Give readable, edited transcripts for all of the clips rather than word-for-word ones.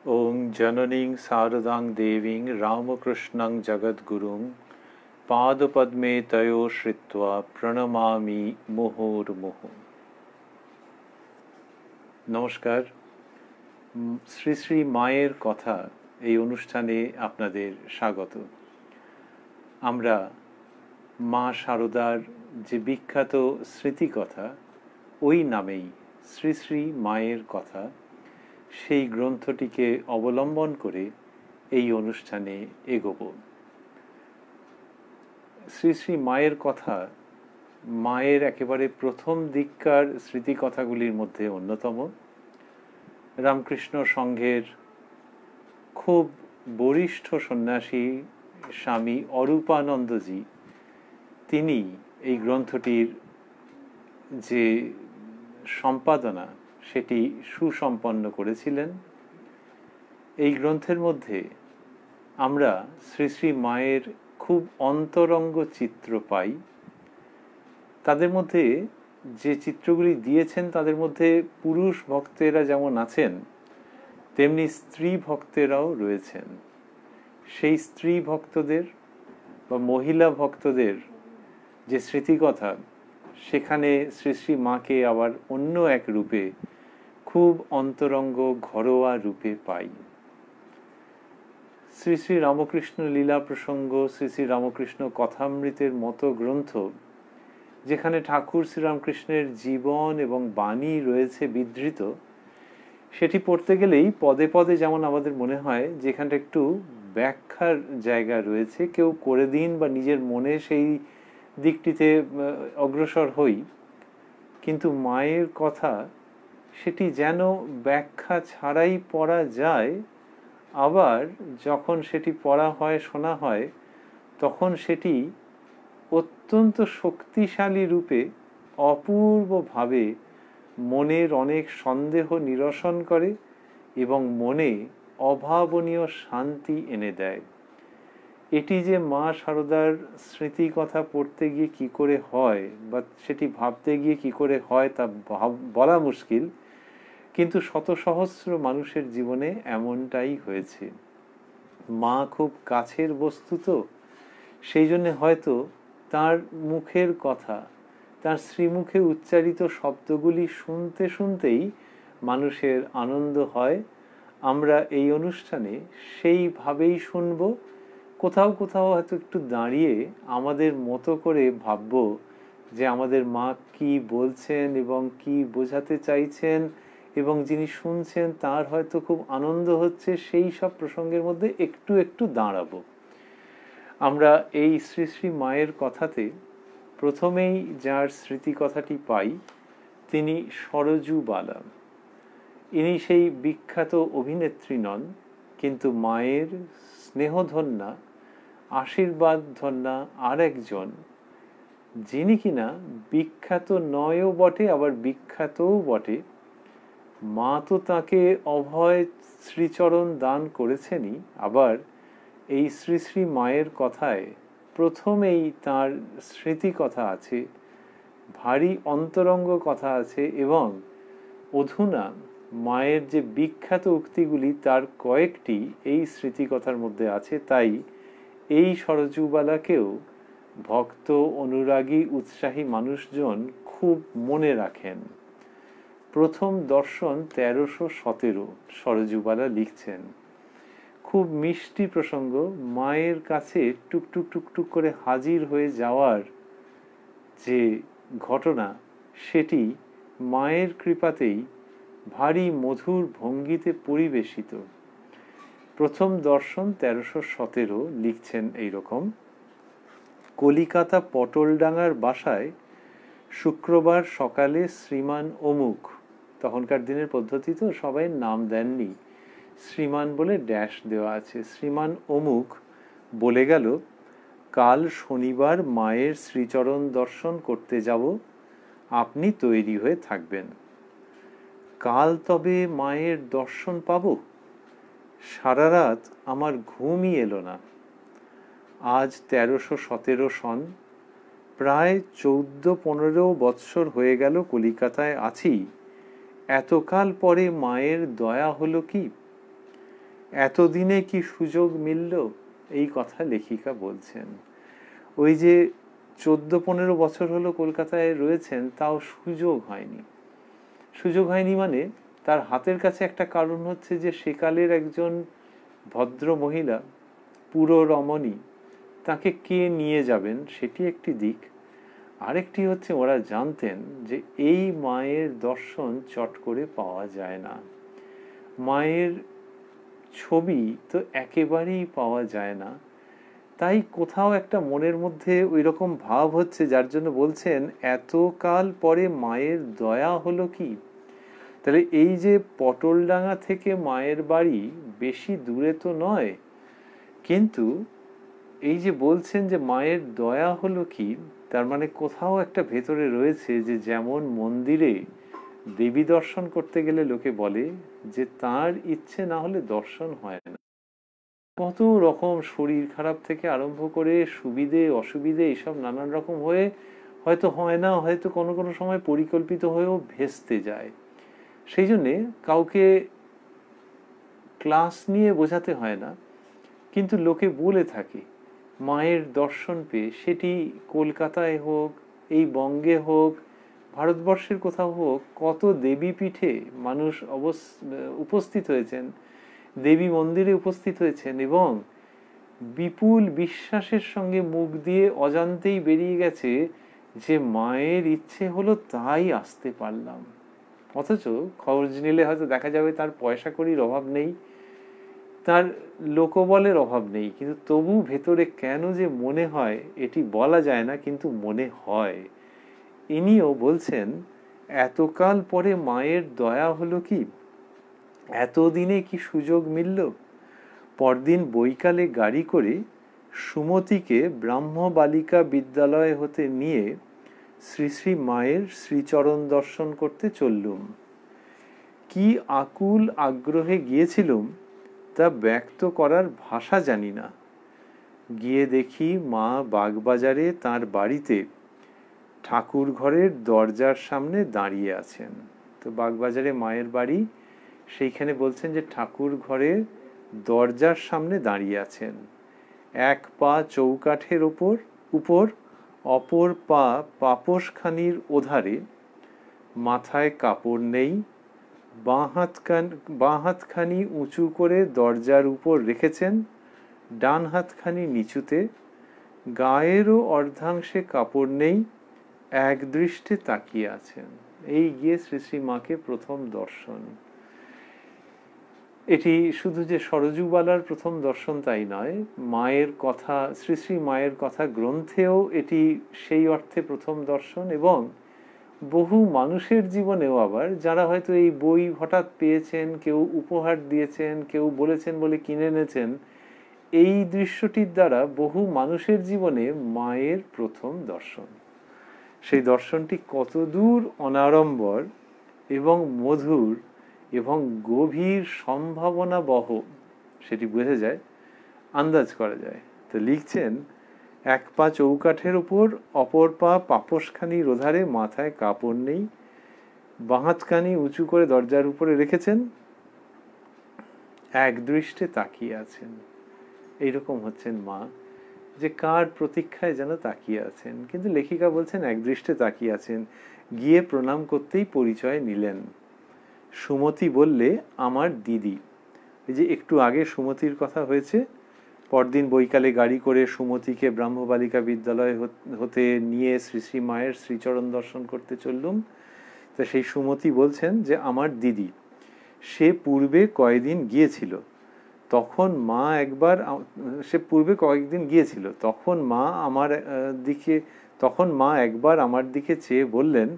ওং জননীং শারদাং দেবীং রামকৃষ্ণং জগদ্গুরুং পাদপদ্মে তয়ো শ্রিত্বা প্রণমামি মুহুর্মুহুঃ। নমস্কার। শ্রী শ্রী মায়ের কথা এই অনুষ্ঠানে আপনাদের স্বাগত। আমরা মা শারদার যে বিখ্যাত স্মৃতিকথা, ওই নামেই শ্রী শ্রী মায়ের কথা, সেই গ্রন্থটিকে অবলম্বন করে এই অনুষ্ঠানে এগোব। শ্রী শ্রী মায়ের কথা মায়ের একেবারে প্রথম দিককার স্মৃতিকথাগুলির মধ্যে অন্যতম। রামকৃষ্ণ সংঘের খুব বরিষ্ঠ সন্ন্যাসী স্বামী অরূপানন্দজি তিনি এই গ্রন্থটির যে সম্পাদনা সেটি সুসম্পন্ন করেছিলেন। এই গ্রন্থের মধ্যে আমরা শ্রী শ্রী মায়ের খুব অন্তরঙ্গ চিত্র পাই। তাদের মধ্যে যে চিত্রগুলি দিয়েছেন তাদের মধ্যে পুরুষ ভক্তেরা যেমন আছেন, তেমনি স্ত্রী ভক্তেরাও রয়েছেন। সেই স্ত্রী ভক্তদের বা মহিলা ভক্তদের যে স্মৃতিকথা, সেখানে শ্রী শ্রী মাকে আবার অন্য এক রূপে, খুব অন্তরঙ্গ ঘরোয়া রূপে পাই। শ্রী শ্রী রামকৃষ্ণ লীলা প্রসঙ্গ, শ্রী শ্রী রামকৃষ্ণ কথামৃতের মতো গ্রন্থ, যেখানে ঠাকুর শ্রীরামকৃষ্ণের জীবন এবং বাণী রয়েছে বিধৃত, সেটি পড়তে গেলেই পদে পদে যেমন আমাদের মনে হয় যেখানটা একটু ব্যাখ্যার জায়গা রয়েছে, কেউ করে দিন বা নিজের মনে সেই দিকটিতে অগ্রসর হই, কিন্তু মায়ের কথা সেটি যেন ব্যাখ্যা ছাড়াই পড়া যায়। আবার যখন সেটি পড়া হয়, শোনা হয়, তখন সেটি অত্যন্ত শক্তিশালী রূপে অপূর্বভাবে মনের অনেক সন্দেহ নিরসন করে এবং মনে অভাবনীয় শান্তি এনে দেয়। এটি যে মা শারদার স্মৃতি কথা পড়তে গিয়ে কি করে হয় বা সেটি ভাবতে গিয়ে কি করে হয় তা বলা মুশকিল, কিন্তু শত সহস্র মানুষের জীবনে এমনটাই হয়েছে। মা খুব কাছের বস্তু, তো সেই জন্য হয়তো তার মুখের কথা, তার শ্রীমুখে উচ্চারিত শব্দগুলি শুনতে শুনতেই মানুষের আনন্দ হয়। আমরা এই অনুষ্ঠানে সেইভাবেই শুনব। কোথাও কোথাও হয়তো একটু দাঁড়িয়ে আমাদের মতো করে ভাবব যে আমাদের মা কি বলছেন এবং কি বোঝাতে চাইছেন, এবং যিনি শুনছেন তার হয়তো খুব আনন্দ হচ্ছে, সেই সব প্রসঙ্গের মধ্যে একটু একটু দাঁড়াবো। আমরা এই শ্রী শ্রী মায়ের কথাতে প্রথমেই যার স্মৃতি কথাটি পাই, তিনি সরজুবালা। ইনি সেই বিখ্যাত অভিনেত্রী নন, কিন্তু মায়ের স্নেহধন্যা, আশীর্বাদ ধন্যা আর একজন, যিনি কিনা বিখ্যাত নয়ও বটে আবার বিখ্যাতও বটে। মা তো তাকে অভয় শ্রীচরণ দান করেছেনই, আবার এই শ্রী শ্রী মায়ের কথায় প্রথমেই তার স্মৃতি কথা আছে, ভারী অন্তরঙ্গ কথা আছে, এবং অধুনা মায়ের যে বিখ্যাত উক্তিগুলি তার কয়েকটি এই স্মৃতিকথার মধ্যে আছে। তাই এই সরজুবালাকেও ভক্ত, অনুরাগী, উৎসাহী মানুষজন খুব মনে রাখেন। প্রথম দর্শন 1317 সরজুবালা লিখছেন। খুব মিষ্টি প্রসঙ্গ। মায়ের কাছে টুকটুক টুকটুক করে হাজির হয়ে যাওয়ার যে ঘটনা, সেটি মায়ের কৃপাতেই ভারী মধুর ভঙ্গিতে পরিবেশিত। প্রথম দর্শন 1317 লিখছেন এইরকম: কলিকাতা পটলডাঙ্গার বাসায় শুক্রবার সকালে শ্রীমান অমুক, তখনকার দিনের পদ্ধতি তো সবাই নাম দেননি, শ্রীমান বলে ড্যাশ দেওয়া আছে, শ্রীমান অমুক বলে গেল, কাল শনিবার মায়ের শ্রীচরণ দর্শন করতে যাব, আপনি তৈরি হয়ে থাকবেন। কাল তবে মায়ের দর্শন পাব? সারা রাত আমার ঘুমই এলো না। আজ 1317 সন, প্রায় 14-15 বৎসর হয়ে গেল কলিকাতায় আছি। এতকাল পরে মায়ের দয়া হলো কি? এতদিনে কি সুযোগ মিলল, এই কথা লেখিকা বলছেন। ওই যে 14-15 বছর হলো কলকাতায় রয়েছেন, তাও সুযোগ হয়নি। সুযোগ হয়নি মানে তার হাতের কাছে একটা কারণ হচ্ছে যে সেকালের একজন ভদ্র মহিলা, পুরো রমণী, তাকে কে নিয়ে যাবেন সেটি একটি দিক। আরেকটি হচ্ছে ওরা জানতেন যে এই মায়ের দর্শন চট করে পাওয়া যায় না, মায়ের ছবি তো একেবারেই পাওয়া যায় না। তাই কোথাও একটা মনের মধ্যে ওই রকম ভাব হচ্ছে, যার জন্য বলছেন এতকাল পরে মায়ের দয়া হলো কি। তাহলে এই যে পটলডাঙ্গা থেকে মায়ের বাড়ি বেশি দূরে তো নয়, কিন্তু এই যে বলছেন যে মায়ের দয়া হলো কি, তার মানে কোথাও একটা ভেতরে রয়েছে যে যেমন মন্দিরে দেবী দর্শন করতে গেলে লোকে বলে যে তার ইচ্ছে না হলে দর্শন হয় না। কত রকম শরীর খারাপ থেকে আরম্ভ করে সুবিধে অসুবিধে এইসব নানান রকম হয়ে হয়তো হয় না, হয়তো কোনো কোনো সময় পরিকল্পিত হয়েও ভেস্তে যায়। সেই জন্যে কাউকে ক্লাস নিয়ে বোঝাতে হয় না, কিন্তু লোকে বলে থাকে মায়ের দর্শন পেয়ে, সেটি কলকাতায় হোক, এই বঙ্গে হোক, ভারতবর্ষের কোথাও হোক, কত দেবী পীঠে মানুষ উপস্থিত হয়েছেন, দেবী মন্দিরে উপস্থিত হয়েছেন, এবং বিপুল বিশ্বাসের সঙ্গে মুখ দিয়ে অজান্তেই বেরিয়ে গেছে যে মায়ের ইচ্ছে হলো তাই আসতে পারলাম। অথচ খোঁজ নিলে হয়তো দেখা যাবে তার পয়সা কড়ির অভাব নেই, তার লোকবলের অভাব নেই, কিন্তু তবু ভেতরে কেন যে মনে হয় এটি বলা যায় না, কিন্তু মনে হয়। ইনিও বলছেন এতকাল পরে মায়ের দয়া হলো কি, এতদিনে কি সুযোগ মিলল। পরদিন বৈকালে গাড়ি করে সুমতিকে ব্রাহ্ম বালিকা বিদ্যালয় হতে নিয়ে শ্রী শ্রী মায়ের শ্রীচরণ দর্শন করতে চললুম। কি আকুল আগ্রহে গিয়েছিলুম তা ব্যক্ত করার ভাষা জানি না। গিয়ে দেখি মা বাগবাজারে তাঁর বাড়িতে ঠাকুর ঘরের দরজার সামনে দাঁড়িয়ে আছেন। তো বাগবাজারে মায়ের বাড়ি, সেইখানে বলছেন যে ঠাকুর ঘরে দরজার সামনে দাঁড়িয়ে আছেন। এক পা চৌকাঠের উপর, অপর পা পাপোশখানির ওধারে, মাথায় কাপড় নেই, বাঁ হাতখানি উঁচু করে দরজার উপর রেখেছেন, ডান হাতখানি নিচুতে, গায়েরও অর্ধাংশে কাপড় নেই, এক দৃষ্টে তাকিয়ে আছেন। এই গিয়ে শ্রী শ্রী মাকে প্রথম দর্শন। এটি শুধু যে সরজুবালার প্রথম দর্শন তাই নয়, মায়ের কথা, শ্রী শ্রী মায়ের কথা গ্রন্থেও এটি সেই অর্থে প্রথম দর্শন। এবং বহু মানুষের জীবনেও আবার, যারা হয়তো এই বই হঠাৎ পেয়েছেন, কেউ উপহার দিয়েছেন, কেউ বলেছেন বলে কিনে এনেছেন, এই দৃশ্যটির দ্বারা বহু মানুষের জীবনে মায়ের প্রথম দর্শন। সেই দর্শনটি কতদূর অনাড়ম্বর এবং মধুর এবং গভীর সম্ভাবনা বহ, সেটি বোঝা যায়, আন্দাজ করা যায়। তো লিখছেন, এক পা চৌকাঠের উপর, অপর পা পাপোশখানির ওধারে, মাথায় কাপড় নেই, বাঁ হাতখানি উঁচু করে দরজার উপরে রেখেছেন, এক দৃষ্টে তাকিয়ে আছেন। এইরকম হচ্ছেন মা, যে কার প্রতীক্ষায় যেন তাকিয়ে আছেন। কিন্তু লেখিকা বলছেন এক দৃষ্টে তাকিয়ে আছেন। গিয়ে প্রণাম করতেই পরিচয় নিলেন। সুমতি বললে, আমার দিদি। এই যে একটু আগে সুমতির কথা হয়েছে, পরদিন বৈকালে গাড়ি করে সুমতিকে ব্রাহ্মবালিকা বিদ্যালয় হতে নিয়ে শ্রী শ্রী মায়ের শ্রীচরণ দর্শন করতে চললুম। তা সেই সুমতি বলছেন যে আমার দিদি, সে পূর্বে কয়েকদিন গিয়েছিল, তখন মা একবার, সে পূর্বে কয়েকদিন গিয়েছিল, তখন মা একবার আমার দিকে চেয়ে বললেন,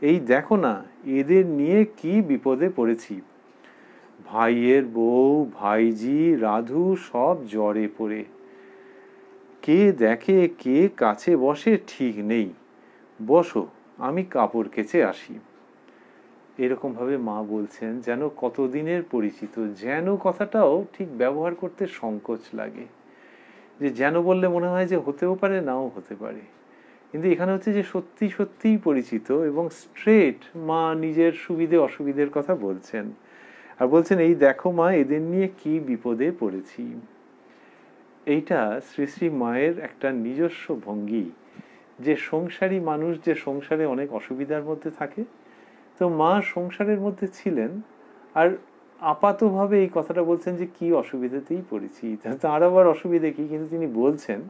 এই দেখো না, এদের নিয়ে কি বিপদে পড়েছি। ভাইয়ের বউ, ভাইজি, রাধু সব জ্বরে পড়ে, কে দেখে কে কাছে বসে ঠিক নেই, বসো আমি কাপড় কেচে আসি। এরকম ভাবে মা বলছেন যেন কতদিনের পরিচিত, যেন কথাটাও ঠিক ব্যবহার করতে সংকোচ লাগে, যে যেন বললে মনে হয় যে হতেও পারে নাও হতে পারে। কিন্তু এখানে হচ্ছে যে সত্যি সত্যিই পরিচিত এবং স্ট্রেট মা নিজের সুবিধে অসুবিধের কথা বলছেন। আর বলছেন এই দেখো মা, এদের নিয়ে কি বিপদে পড়েছি। এইটা শ্রী শ্রী মায়ের একটা নিজস্ব ভঙ্গি, যে সংসারী মানুষ যে সংসারে অনেক অসুবিধার মধ্যে থাকে, তো মা সংসারের মধ্যে ছিলেন আর আপাতভাবে এই কথাটা বলছেন যে কি অসুবিধাতেই পড়েছি, তার আবার অসুবিধে কি, কিন্তু তিনি বলছেন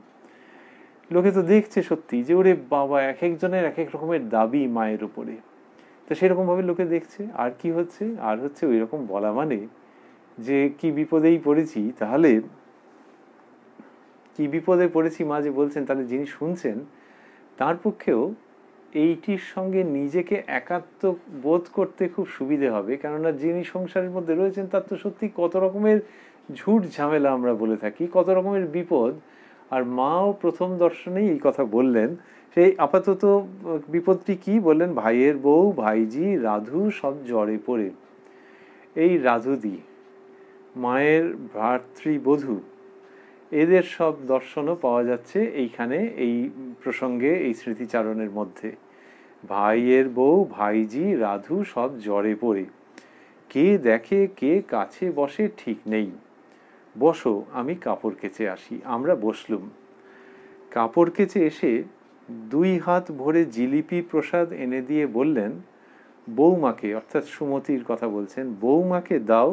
লোকে তো দেখছে সত্যি যে ওরে বাবা, এক একজনের এক এক রকমের দাবি মায়ের উপরে, তো সেরকম ভাবে লোকে দেখছে। আর কি হচ্ছে, আর হচ্ছে ওই রকম বলা মানে যে কি বিপদেই পড়েছি, তাহলে কি বিপদে পড়েছি মা যে বলছেন, তাহলে যিনি শুনছেন তার পক্ষেও এইটির সঙ্গে নিজেকে একাত্ম বোধ করতে খুব সুবিধে হবে, কেননা যিনি সংসারের মধ্যে রয়েছেন তার তো সত্যি কত রকমের ঝুট ঝামেলা আমরা বলে থাকি, কত রকমের বিপদ। আর মাও প্রথম দর্শনেই এই কথা বললেন। সেই আপাতত বিপদটি কি বললেন, ভাইয়ের বউ, ভাইজি, রাধু সব জ্বরে পড়ে। এই রাধুদি, মায়ের ভ্রাতৃবধূ, এদের সব দর্শনও পাওয়া যাচ্ছে এইখানে এই প্রসঙ্গে, এই স্মৃতিচারণের মধ্যে। ভাইয়ের বউ, ভাইজি, রাধু সব জ্বরে পড়ে, কে দেখে কে কাছে বসে ঠিক নেই, বসো আমি কাপড় কেচে আসি। আমরা বসলুম। কাপড় কেচে এসে 2 হাত ভরে জিলিপি প্রসাদ এনে দিয়ে বললেন, বৌমাকে, অর্থাৎ সুমতির কথা বলছেন, বৌমাকে দাও,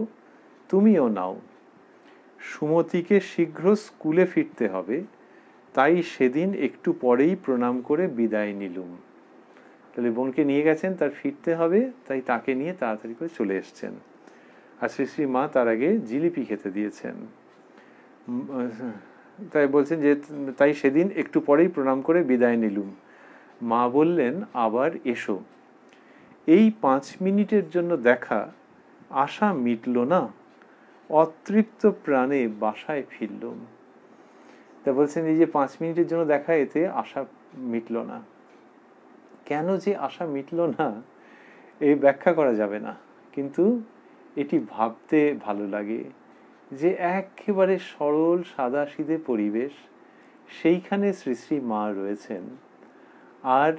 তুমিও নাও। সুমতিকে শীঘ্র স্কুলে ফিরতে হবে, তাই সেদিন একটু পরেই প্রণাম করে বিদায় নিলুম। তাহলে বোনকে নিয়ে গেছেন, তার ফিরতে হবে, তাই তাকে নিয়ে তাড়াতাড়ি করে চলে এসছেন। আর শ্রী শ্রী মা তার আগে জিলিপি খেতে দিয়েছেন। তাই বলছেন যে তাই সেদিন একটু পরেই প্রণাম করে বিদায় নিলুম। মা বললেন, আবার এসো। এই 5 মিনিটের জন্য দেখা, আশা মিটল না, অতৃপ্ত প্রাণে বাসায় ফিরলুম। তা বলছেন এই যে 5 মিনিটের জন্য দেখা, এতে আশা মিটল না। কেন যে আশা মিটল না এই ব্যাখ্যা করা যাবে না, কিন্তু এটি ভাবতে ভালো লাগে যে একেবারে সরল সাদাসিধে পরিবেশ, সেইখানে শ্রী শ্রী মা রয়েছেন। আর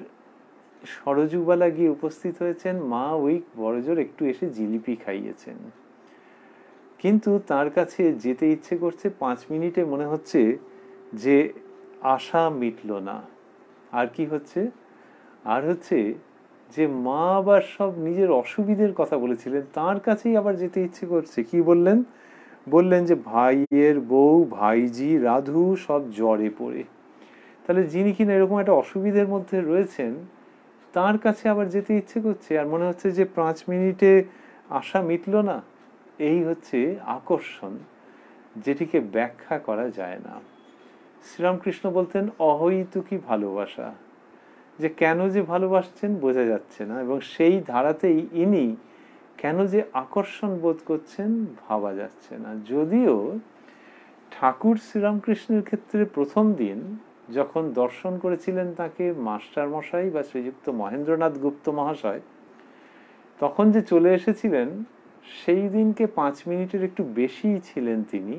সরযুবালা গিয়ে উপস্থিত হয়েছেন, মা ওই বড়জোর একটু এসে জিলিপি খাইয়েছেন, কিন্তু তার কাছে যেতে ইচ্ছে করছে। 5 মিনিটে মনে হচ্ছে যে আশা মিটল না। আর কি হচ্ছে, আর হচ্ছে যে মা আবার সব নিজের অসুবিধের কথা বলেছিলেন, তার কাছেই আবার যেতে ইচ্ছে করছে। কি বললেন, বললেন যে ভাইয়ের বউ, ভাইজি, রাধু সব জ্বরে পড়ে। তাহলে যিনি কিনা এরকম একটা অসুবিধার মধ্যে রয়েছেন, তার কাছে আবার যেতে ইচ্ছে করছে, আর মনে হচ্ছে যে 5 মিনিটে আশা মিটল না। এই হচ্ছে আকর্ষণ, যেটিকে ব্যাখ্যা করা যায় না। শ্রীরামকৃষ্ণ বলতেন অহৈতুকী ভালোবাসা, যে কেন যে ভালোবাসছেন বোঝা যাচ্ছে না, এবং সেই ধারাতেই ইনি কেন যে আকর্ষণ বোধ করছেন ভাবা যাচ্ছে না। যদিও ঠাকুর শ্রীরামকৃষ্ণের ক্ষেত্রে প্রথম দিন যখন দর্শন করেছিলেন তাকে মাস্টার মশাই বা শ্রীযুক্ত মহেন্দ্রনাথ গুপ্ত মহাশয়, তখন যে চলে এসেছিলেন, সেই দিনকে 5 মিনিটের একটু বেশিই ছিলেন তিনি।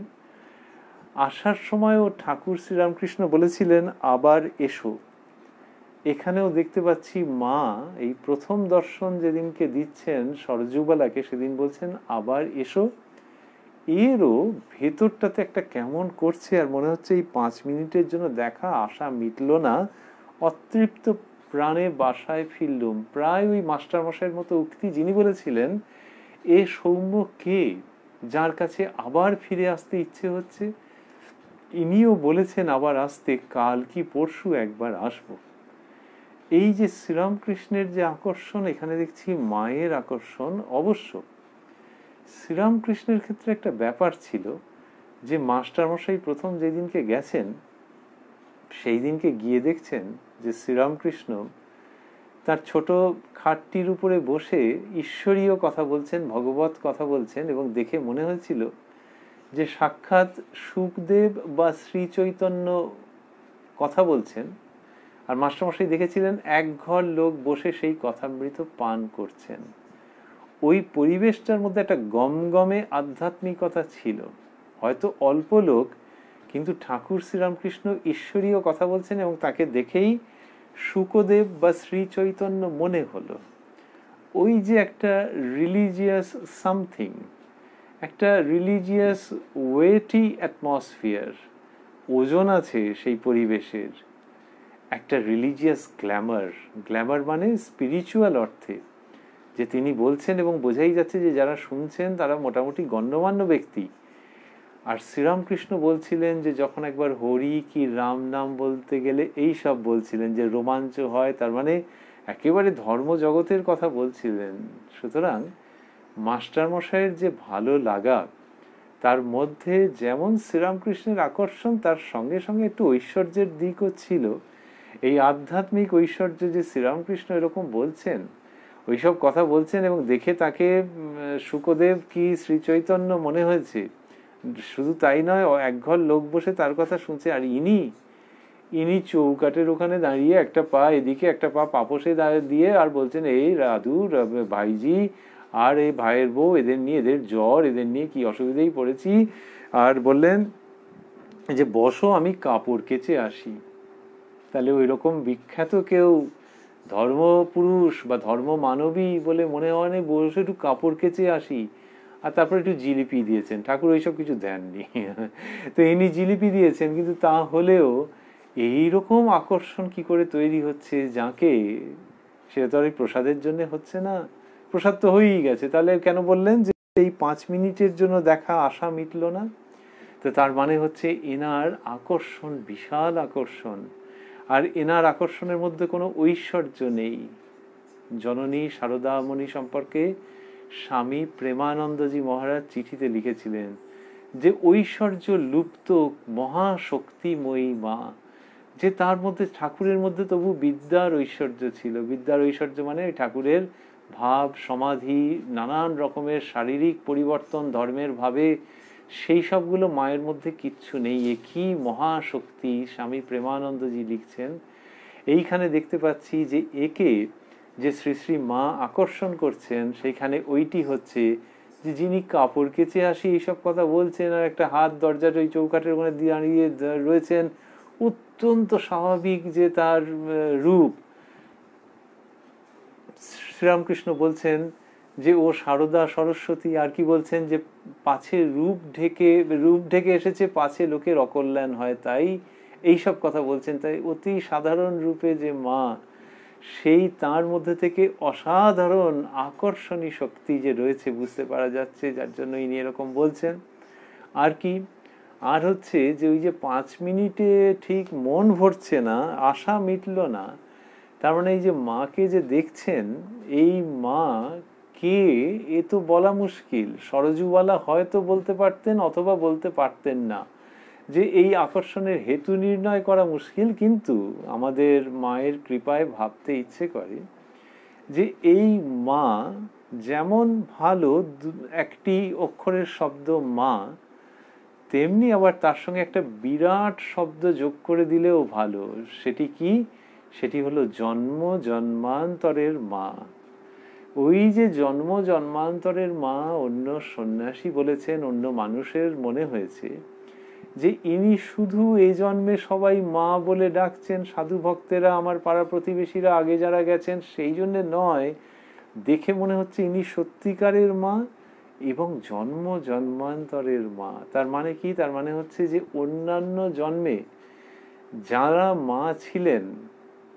আসার সময়ও ঠাকুর শ্রীরামকৃষ্ণ বলেছিলেন আবার এসো। এখানেও দেখতে পাচ্ছি মা এই প্রথম দর্শন যেদিনকে দিচ্ছেন সরযুবালাকে, সেদিন বলছেন আবার এসো। এরও ভেতরটাতে একটা কেমন করছে, আর মনে হচ্ছে এই 5 মিনিটের জন্য দেখা, আশা মিটল না, অতৃপ্ত প্রাণে বাসায় ফিরলুম। প্রায় ওই মাস্টারমশাইয়ের মতো উক্তি যিনি বলেছিলেন, এ সৌম্য কে যার কাছে আবার ফিরে আসতে ইচ্ছে হচ্ছে। ইনিও বলেছেন আবার আসতে, কাল কি পরশু একবার আসবো। এই যে শ্রীরামকৃষ্ণের যে আকর্ষণ, এখানে দেখছি মায়ের আকর্ষণ। অবশ্য শ্রীরামকৃষ্ণের ক্ষেত্রে একটা ব্যাপার ছিল যে মাস্টারমশাই প্রথম যেদিনকে গেছেন, সেই দিনকে গিয়ে দেখছেন যে শ্রীরামকৃষ্ণ তার ছোট খাটটির উপরে বসে ঈশ্বরীয় কথা বলছেন, ভগবত কথা বলছেন, এবং দেখে মনে হয়েছিল যে সাক্ষাৎ সুখদেব বা শ্রী চৈতন্য কথা বলছেন। আর মাস্টারমশাই দেখেছিলেন এক ঘর লোক বসে সেই কথামৃত পান করছেন। ওই পরিবেশটার মধ্যে একটা গমগমে আধ্যাত্মিকতা ছিল। হয়তো অল্প লোক, কিন্তু ঠাকুর শ্রীরামকৃষ্ণ ঈশ্বরীয় কথা বলছেন, এবং তাকে দেখেই শুকদেব বা শ্রী চৈতন্য মনে হলো। ওই যে একটা রিলিজিয়াস সামথিং, একটা রিলিজিয়াস ওয়েটি অ্যাটমসফিয়ার, ওজন আছে সেই পরিবেশের, একটা রিলিজিয়াস গ্ল্যামার, গ্ল্যামার মানে স্পিরিচুয়াল অর্থে, যে তিনি বলছেন এবং বোঝাই যাচ্ছে যে যারা শুনছেন তারা মোটামুটি গণ্যমান্য ব্যক্তি। আর শ্রীরামকৃষ্ণ বলছিলেন যে যখন একবার হরি কি রাম নাম বলতে গেলে এই সব বলছিলেন, যে রোমাঞ্চ হয়, তার মানে একেবারে ধর্ম জগতের কথা বলছিলেন। সুতরাং মাস্টারমশাইয়ের যে ভালো লাগা, তার মধ্যে যেমন শ্রীরামকৃষ্ণের আকর্ষণ, তার সঙ্গে সঙ্গে একটু ঐশ্বর্যের দিকও ছিল। এই আধ্যাত্মিক ঐশ্বর্য যে শ্রীরামকৃষ্ণ এরকম বলছেন, ওইসব কথা বলছেন, এবং দেখে তাকে শুকদেব কি শ্রীচৈতন্য মনে হয়েছে। শুধু তাই নয়, একঘর লোক বসে তার কথা শুনছে, আর ইনি চৌকাটের ওখানে দাঁড়িয়ে একটা পা এদিকে একটা পা পাপসে দিয়ে আর বলছেন, এই রাধু ভাইজি আর এই ভাইয়ের বউ, এদের নিয়ে, এদের জ্বর, এদের নিয়ে কি অসুবিধাই পড়েছি। আর বললেন যে বসো, আমি কাপড় কেচে আসি। তাহলে ওই রকম বিখ্যাত কেউ ধর্মপুরুষ বা ধর্ম মানবী বলে মনে হয় না, বসে একটু কাপড় কেচে আসি। আর তারপরে একটু জিলিপি দিয়েছেন, ঠাকুর ওইসব কিছু দেননি। তো ইনি জিলিপি দিয়েছেন, কিন্তু তা হলেও এইরকম আকর্ষণ কি করে তৈরি হচ্ছে যাকে, সেটা তো আর এই প্রসাদের জন্য হচ্ছে না, প্রসাদ তো হয়েই গেছে। তাহলে কেন বললেন যে এই 5 মিনিটের জন্য দেখা আশা মিটল না? তো তার মানে হচ্ছে এনার আকর্ষণ বিশাল আকর্ষণ, আর এনার আকর্ষণের মধ্যে কোনো ঐশ্বর্য নেই। জননী শারদামণি সম্পর্কে স্বামী প্রেমানন্দজি মহারাজ চিঠিতে লিখেছিলেন যে ঐশ্বর্য লুপ্ত মহাশক্তিময়ী মা, যে তার মধ্যে, ঠাকুরের মধ্যে তবু বিদ্যার ঐশ্বর্য ছিল। বিদ্যার ঐশ্বর্য মানে ঠাকুরের ভাব, সমাধি, নানান রকমের শারীরিক পরিবর্তন ধর্মের ভাবে, সেই সবগুলো মায়ের মধ্যে কিচ্ছু নেই। একই মহাশক্তি স্বামী প্রেমানন্দজি লিখছেন। এইখানে দেখতে পাচ্ছি যে একে যে শ্রী শ্রী মা আকর্ষণ করছেন, সেইখানে ওইটি হচ্ছে যে যিনি কাপড় কেচে আসি এইসব কথা বলছেন, আর একটা হাত দরজার ওই চৌকাঠের ওখানে দাঁড়িয়ে রয়েছেন, অত্যন্ত স্বাভাবিক যে তার রূপ। শ্রীরামকৃষ্ণ বলছেন যে ও সারদা সরস্বতী, আর কি বলছেন যে পাছে রূপ ঢেকে এসেছে, পাছে লোকের অকল্যাণ হয়, তাই এইসব কথা বলছেন। তাই অতি সাধারণ রূপে যে মা, সেই তার মধ্যে থেকে অসাধারণ আকর্ষণী শক্তি যে রয়েছে বুঝতে পারা যাচ্ছে, যার জন্য ইনি এরকম বলছেন। আর কি, আর হচ্ছে যে ওই যে 5 মিনিটে ঠিক মন ভরছে না, আশা মিটল না, তার মানে এই যে মাকে যে দেখছেন, এই মা কে এ তো বলা মুশকিল। সরজুবালা হয়তো বলতে পারতেন, অথবা বলতে পারতেন না, যে এই আকর্ষণের হেতু নির্ণয় করা মুশকিল। কিন্তু আমাদের মায়ের কৃপায় ভাবতে ইচ্ছে করে যে এই মা যেমন ভালো, একটি অক্ষরের শব্দ মা, তেমনি আবার তার সঙ্গে একটা বিরাট শব্দ যোগ করে দিলেও ভালো। সেটি কি? সেটি হলো জন্ম জন্মান্তরের মা। ওই যে জন্ম জন্মান্তরের মা, অন্য সন্ন্যাসী বলেছেন, অন্য মানুষের মনে হয়েছে যে ইনি শুধু এই জন্মে সবাই মা বলে ডাকছেন, সাধু ভক্তেরা, আমার পাড়া প্রতিবেশীরা, আগে যারা গেছেন, সেই জন্যে নয়। দেখে মনে হচ্ছে ইনি সত্যিকারের মা এবং জন্ম জন্মান্তরের মা। তার মানে কি? তার মানে হচ্ছে যে অন্যান্য জন্মে যারা মা ছিলেন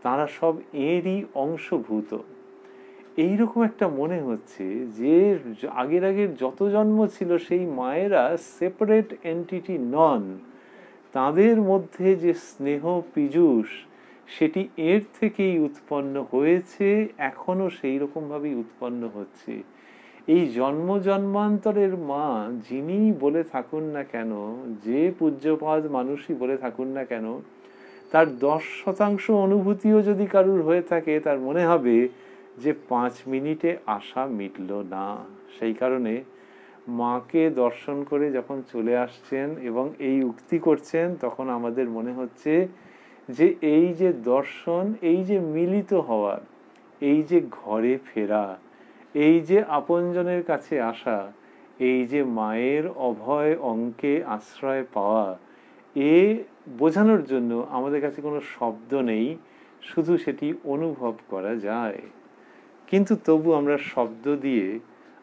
তারা সব এরই অংশভূত। এইরকম একটা মনে হচ্ছে যে আগের যত জন্ম ছিল সেই মায়েরা সেপারেট এন্টিটি নন, তাদের মধ্যে যে স্নেহ পীযূষ সেটি এর থেকেই উৎপন্ন হয়েছে, এখনো সেই রকম ভাবেই উৎপন্ন হচ্ছে। এই জন্ম জন্মান্তরের মা যিনি বলে থাকুন না কেন, যে পূজ্যপাদ মানুষই বলে থাকুন না কেন, তার 10% অনুভূতিও যদি কারুর হয়ে থাকে, তার মনে হবে যে 5 মিনিটে আশা মিটল না। সেই কারণে মাকে দর্শন করে যখন চলে আসছেন এবং এই উক্তি করছেন, তখন আমাদের মনে হচ্ছে যে এই যে দর্শন, এই যে মিলিত হওয়া, এই যে ঘরে ফেরা, এই যে আপনজনের কাছে আসা, এই যে মায়ের অভয় অঙ্কে আশ্রয় পাওয়া, এ বোঝানোর জন্য আমাদের কাছে কোনো শব্দ নেই, শুধু সেটি অনুভব করা যায়। কিন্তু তবু আমরা শব্দ দিয়ে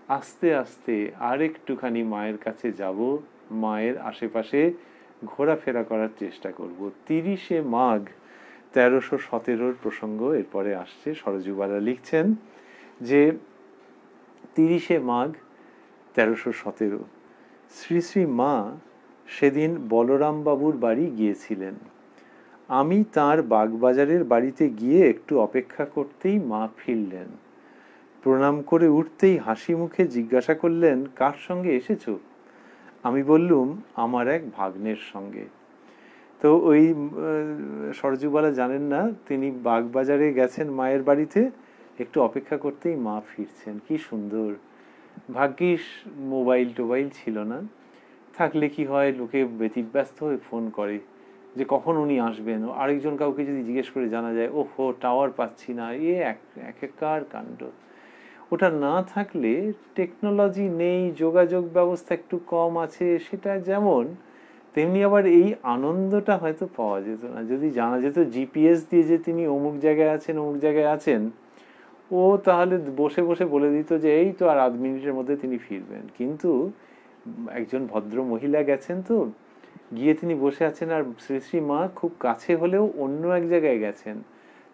আস্তে আস্তে আর একটুখানি মায়ের কাছে যাব, মায়ের আশেপাশে ঘোরাফেরা করার চেষ্টা করব। 30শে মাঘ 1317 প্রসঙ্গ এরপরে আসছে। সরজুবালা লিখছেন যে 30শে মাঘ 1317 শ্রী শ্রী মা সেদিন বলরাম বাবুর বাড়ি গিয়েছিলেন। আমি তার বাগবাজারের বাড়িতে গিয়ে একটু অপেক্ষা করতেই মা ফিরলেন। প্রণাম করে উঠতেই হাসি মুখে জিজ্ঞাসা করলেন, কার সঙ্গে এসেছো? আমি বললুম, আমার এক ভাগ্নের সঙ্গে। তো ওই সরজুবালা জানেন না, তিনি বাগবাজারে গেছেন মায়ের বাড়িতে, একটু অপেক্ষা করতেই মা ফিরছেন। কি সুন্দর! ভাগ্যিস মোবাইল টোবাইল ছিল না, থাকলে কি হয়, লোকে ব্যতিব্যস্ত হয়ে ফোন করে যে কখন উনি আসবেন। আরেকজন কাউকে যদি জিজ্ঞেস করে জানা যায়, ওহো টাওয়ার পাচ্ছি না, একার কাণ্ড। ওটা না থাকলে টেকনোলজি নেই, যোগাযোগ ব্যবস্থা একটু কম আছে, সেটা যেমন তেমনি আবার এই আনন্দটা হয়তো পাওয়া যেত না। যদি জানা যেত জিপিএস দিয়ে যে তিনি অমুক জায়গায় আছেন অমুক জায়গায় আছেন, ও তাহলে বসে বসে বলে দিত যে এই তো আর আধ মিনিটের মধ্যে তিনি ফিরবেন। কিন্তু একজন ভদ্র মহিলা গেছেন, তো গিয়ে তিনি বসে আছেন, আর শ্রী শ্রী মা খুব কাছে হলেও অন্য এক জায়গায় গেছেন।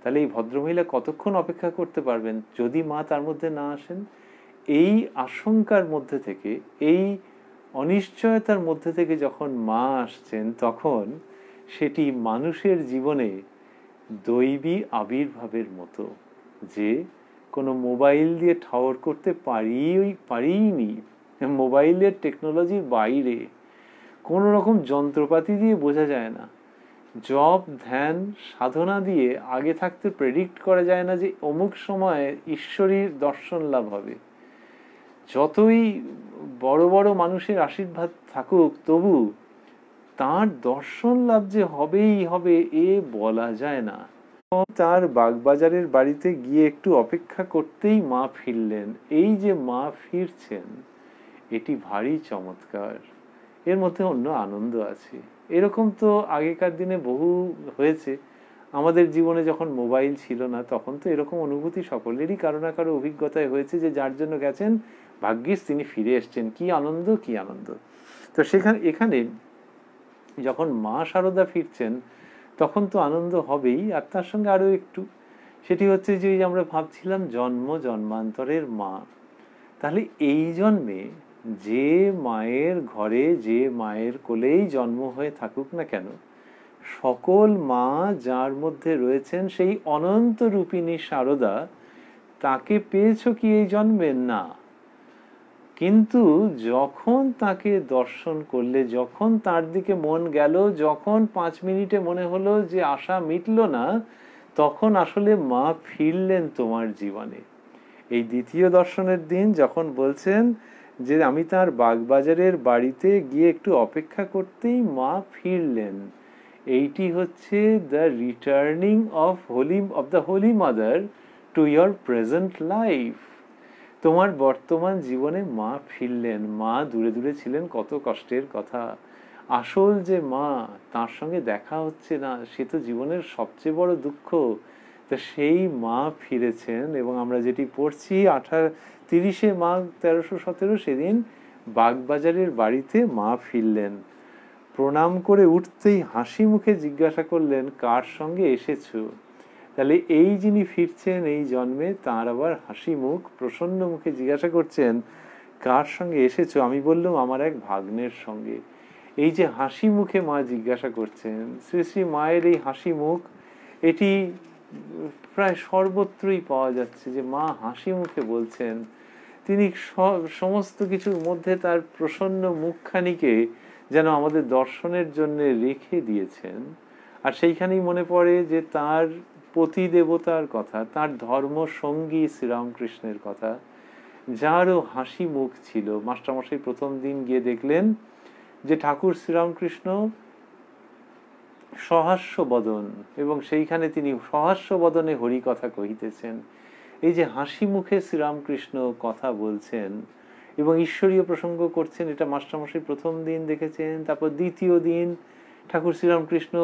তাহলে এই ভদ্রমহিলা কতক্ষণ অপেক্ষা করতে পারবেন যদি মা তার মধ্যে না আসেন? এই আশঙ্কার মধ্যে থেকে, এই অনিশ্চয়তার মধ্যে থেকে যখন মা আসছেন, তখন সেটি মানুষের জীবনে দৈবী আবির্ভাবের মতো, যে কোনো মোবাইল দিয়ে ঠাওর করতে পারিনি। মোবাইলের টেকনোলজির বাইরে কোনো রকম যন্ত্রপাতি দিয়ে বোঝা যায় না। জপ ধ্যান সাধনা দিয়ে আগে থাকতে প্রেডিক্ট করা যায় না যে অমুক সময়ে ঈশ্বরীর দর্শন লাভ হবে। যতই বড় বড় মানুষের আশীর্বাদ থাকুক, তবু তার দর্শন লাভ যে হবেই হবে এ বলা যায় না। তার বাগবাজারের বাড়িতে গিয়ে একটু অপেক্ষা করতেই মা ফিরলেন। এই যে মা ফিরছেন, এটি ভারী চমৎকার। এর মধ্যে অন্য আনন্দ আছে। এরকম তো আগেকার দিনে বহু হয়েছে। আমাদের জীবনে যখন মোবাইল ছিল না, তখন তো এরকম অনুভূতি সকলেরই কারো না কারো অভিজ্ঞতায় হয়েছে যে যার জন্য গেছেন, ভাগ্যিস তিনি ফিরে এসছেন, কি আনন্দ কি আনন্দ। তো এখানে যখন মা শারদা ফিরছেন, তখন তো আনন্দ হবেই, আর তার সঙ্গে আরো একটু, সেটি হচ্ছে যে আমরা ভাবছিলাম জন্ম জন্মান্তরের মা। তাহলে এই জন্মে যে মায়ের ঘরে, যে মায়ের কোলেই জন্ম হয়ে থাকুক না কেন, সকল মা যার মধ্যে রয়েছেন সেই অনন্ত রূপিণী শারদা, তাকে পেয়েছো কি এই জন্মে? না। কিন্তু যখন তাকে দর্শন করলে, যখন তার দিকে মন গেল, যখন 5 মিনিটে মনে হলো যে আশা মিটল না, তখন আসলে মা ফিরলেন তোমার জীবনে। এই দ্বিতীয় দর্শনের দিন যখন বলছেন যে আমি তার বাগবাজারের বাড়িতে গিয়ে একটু অপেক্ষা করতেই মা ফিরলেন, এইটি হচ্ছে the returning of the Holi mother to your present life. তোমার বর্তমান জীবনে মা ফিরলেন। মা দূরে দূরে ছিলেন, কত কষ্টের কথা। আসল যে মা, তার সঙ্গে দেখা হচ্ছে না, সে তো জীবনের সবচেয়ে বড় দুঃখ। তো সেই মা ফিরেছেন, এবং আমরা যেটি পড়ছি 30শে মাঘ 1317 সেদিন বাগবাজারের বাড়িতে মা ফিরলেন। প্রণাম করে উঠতেই হাসি মুখে জিজ্ঞাসা করলেন, কার সঙ্গে এসেছো? তাহলে এই যিনি ফিরছেন এই জন্মে, তার আবার হাসি মুখ, প্রসন্ন মুখে জিজ্ঞাসা করছেন, কার সঙ্গে এসেছো? আমি বললাম, আমার এক ভাগ্নের সঙ্গে। এই যে হাসি মুখে মা জিজ্ঞাসা করছেন, শ্রী শ্রী মায়ের এই হাসি মুখ, এটি প্রায় সর্বত্রই পাওয়া যাচ্ছে যে মা হাসি মুখে বলছেন। তিনি সমস্ত কিছুর মধ্যে তার প্রসন্ন মুখখানিকে যেন আমাদের দর্শনের জন্য রেখে দিয়েছেন। আর সেইখানেই মনে পড়ে যে তার পতি দেবতার কথা, তার ধর্ম সঙ্গী শ্রীরামকৃষ্ণের কথা, যারও হাসি মুখ ছিল। মাস্টারমশাই প্রথম দিন গিয়ে দেখলেন যে ঠাকুর শ্রীরামকৃষ্ণ সহাস্য বদন, এবং সেইখানে তিনি সহাস্য বদনে হরি কথা কহিতেছেন। এই যে হাসি মুখে শ্রীরামকৃষ্ণ কথা বলছেন এবং ঈশ্বরীয় প্রসঙ্গ করছেন, এটা মাস্টারমশাই প্রথম দিন দেখেছেন। তারপর দ্বিতীয় দিন ঠাকুর শ্রীরামকৃষ্ণ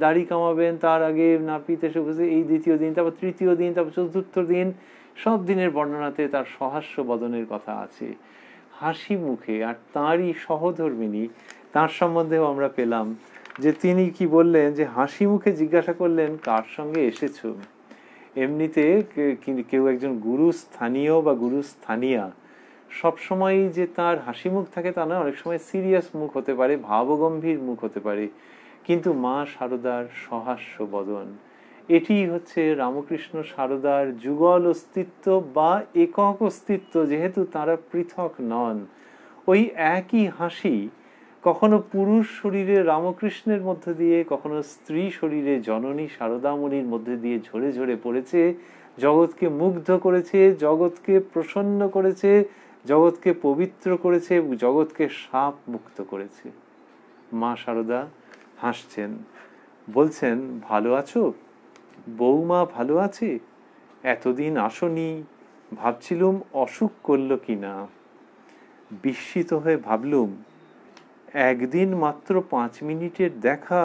দাড়ি কামাবেন, তার আগে নাপিত এসে বসে, এই দ্বিতীয় দিন। তারপর তৃতীয় দিন, তারপর চতুর্থ দিন, সব দিনের বর্ণনাতে তার সহাস্য বদনের কথা আছে, হাসি মুখে। আর তাঁরই সহধর্মিনী, তার সম্বন্ধেও আমরা পেলাম যে তিনি কি বললেন, যে হাসি মুখে জিজ্ঞাসা করলেন কার সঙ্গে এসেছো। এমনিতে কেউ একজন গুরু স্থানীয় বা গুরু স্থানীয়া সবসময় যে তার হাসি মুখ থাকে তা নয়, অনেক সময় সিরিয়াস মুখ হতে পারে, ভাবগম্ভীর মুখ হতে পারে, কিন্তু মা শারদার সহাস্য বদন, এটি হচ্ছে রামকৃষ্ণ শারদার যুগল অস্তিত্ব বা একক অস্তিত্ব, যেহেতু তারা পৃথক নন। ওই একই হাসি কখনো পুরুষ শরীরে রামকৃষ্ণের মধ্য দিয়ে, কখনো স্ত্রী শরীরে জননী শারদামণির মধ্যে দিয়ে ঝরে ঝরে পড়েছে, জগৎকে মুগ্ধ করেছে, জগৎকে প্রসন্ন করেছে, জগৎকে পবিত্র করেছে, জগৎকে শাপ মুক্ত করেছে। মা শারদা হাসছেন, বলছেন ভালো আছো বৌমা? ভালো আছে? এতদিন আসনি, ভাবছিলুম অসুখ করলো কিনা। বিস্মিত হয়ে ভাবলুম একদিন মাত্র 5 মিনিটের দেখা,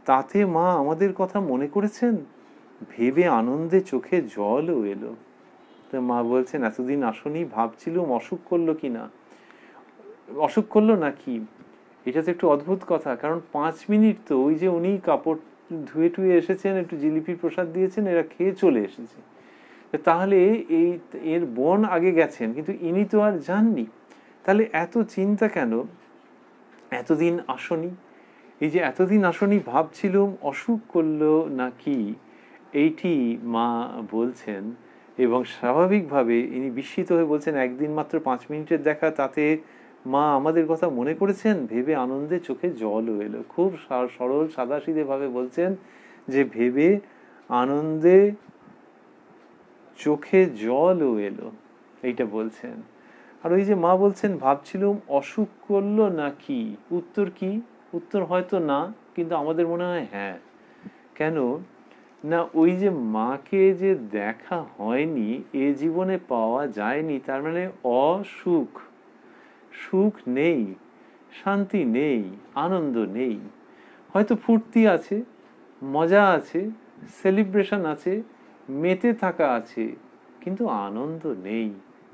তাতে মা আমাদের কথা মনে করেছেন, ভেবে আনন্দে চোখে জলও এলো। তো মা বলছেন এতদিন আসনি, ভাবছিলুম অসুখ করলো কিনা। অসুখ করলো নাকি? এটা তো একটু অদ্ভুত কথা, কারণ 5 মিনিট তো ওই যে উনি কাপড় ধুয়ে টুয়ে এসেছেন, একটু জিলিপি প্রসাদ দিয়েছেন, এরা খেয়ে চলে এসেছে। তাহলে এর বোন আগে গেছেন, কিন্তু ইনি তো আর যাননি। তাহলে এত চিন্তা কেন? এতদিন আসনি, এই যে এতদিন আসনি ভাবছিলুম অসুখ করলো নাকি, এইটি মা বলছেন। এবং স্বাভাবিকভাবে ইনি বিস্মিত হয়ে বলছেন একদিন মাত্র 5 মিনিটের দেখা, তাতে মা আমাদের কথা মনে করেছেন, ভেবে আনন্দে চোখে জলও এলো। খুব সরল সাদাসিধে ভাবে বলছেন যে ভেবে আনন্দে চোখে জলও এলো, এইটা বলছেন। আর ওই যে মা বলছেন ভাবছিলুম অসুখ করলো নাকি, উত্তর কি? উত্তর হয়তো না, কিন্তু আমাদের মনে হয় হ্যাঁ। কেন না, ওই যে মাকে যে দেখা হয়নি, এ জীবনে পাওয়া যায়নি, তার মানে অসুখ, সুখ নেই, শান্তি নেই, আনন্দ নেই। হয়তো ফুর্তি আছে, মজা আছে, সেলিব্রেশন আছে, মেতে থাকা আছে, কিন্তু আনন্দ নেই,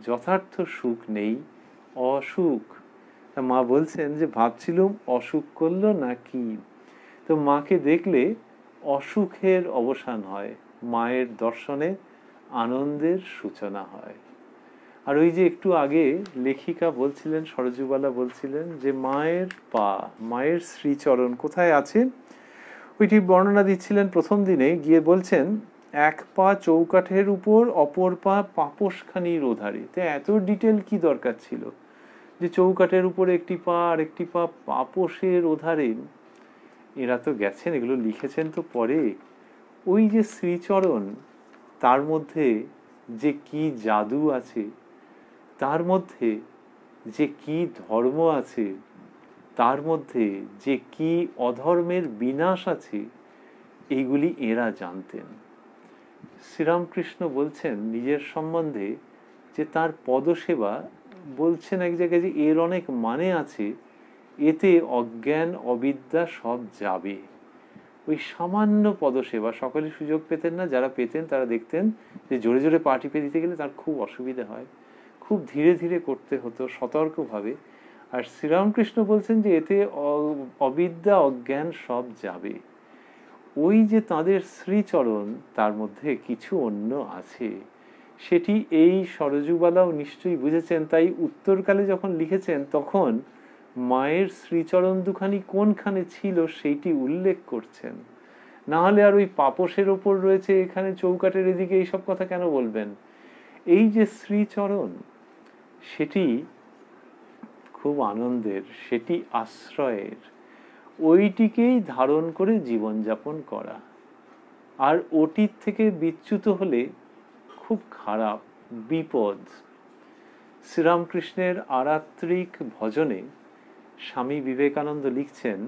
যথার্থ সুখ নেই, অসুখ। তা মা বলছেন যে ভাবছিলুম অসুখ করলো নাকি। তো মাকে দেখলে অসুখের অবসান হয়, মায়ের দর্শনে আনন্দের সূচনা হয়। আর ওই যে একটু আগে লেখিকা বলছিলেন, সরজুবালা বলছিলেন যে মায়ের পা, মায়ের শ্রীচরণ কোথায় আছে, ওইটি বর্ণনা দিচ্ছিলেন প্রথম দিনে গিয়ে। বলছেন এক পা চৌকাঠের উপর, অপর পা পাপোশখানির ওধারে। তো এত ডিটেল কি দরকার ছিল যে চৌকাঠের উপরে একটি পা আর একটি পা পাপোশের ওধারে? এরা তো গেছেন, এগুলো লিখেছেন তো পরে। ওই যে শ্রীচরণ, তার মধ্যে যে কি জাদু আছে, তার মধ্যে যে কি ধর্ম আছে, তার মধ্যে যে কি অধর্মের বিনাশ আছে, এইগুলি এরা জানতেন। শ্রীরামকৃষ্ণ বলছেন নিজের সম্বন্ধে যে তার পদসেবা, বলছেন এক জায়গায় যে এর অনেক মানে আছে, এতে অজ্ঞান অবিদ্যা সব যাবে। ওই সামান্য পদসেবা সকলে সুযোগ পেতেন না, যারা পেতেন তারা দেখতেন যে জোরে জোরে পা টিপে দিতে গেলে তার খুব অসুবিধা হয়, খুব ধীরে ধীরে করতে হতো, সতর্কভাবে। আর শ্রীরামকৃষ্ণ বলছেন যে এতে অবিদ্যা অজ্ঞান সব যাবে। ওই যে তাদের শ্রীচরণ, তার মধ্যে কিছু অন্য আছে, সেটি এই সরজুবালাও নিশ্চয়ই বুঝেছেন। তাই উত্তরকালে যখন লিখেছেন তখন মায়ের শ্রীচরণ দুখানি কোনখানে ছিল সেইটি উল্লেখ করছেন। না হলে আর ওই পাপোশের ওপর রয়েছে এখানে চৌকাঠের এদিকে এইসব কথা কেন বলবেন? এই যে শ্রীচরণ, সেটি খুব আনন্দের, সেটি আশ্রয়ের, ওইটিকেই ধারণ করে জীবনযাপন করা। আর ওটির থেকে বিচ্যুত হলে খুব খারাপ, বিপদ। শ্রীরামকৃষ্ণের আরাত্রিক ভজনে স্বামী বিবেকানন্দ লিখছেন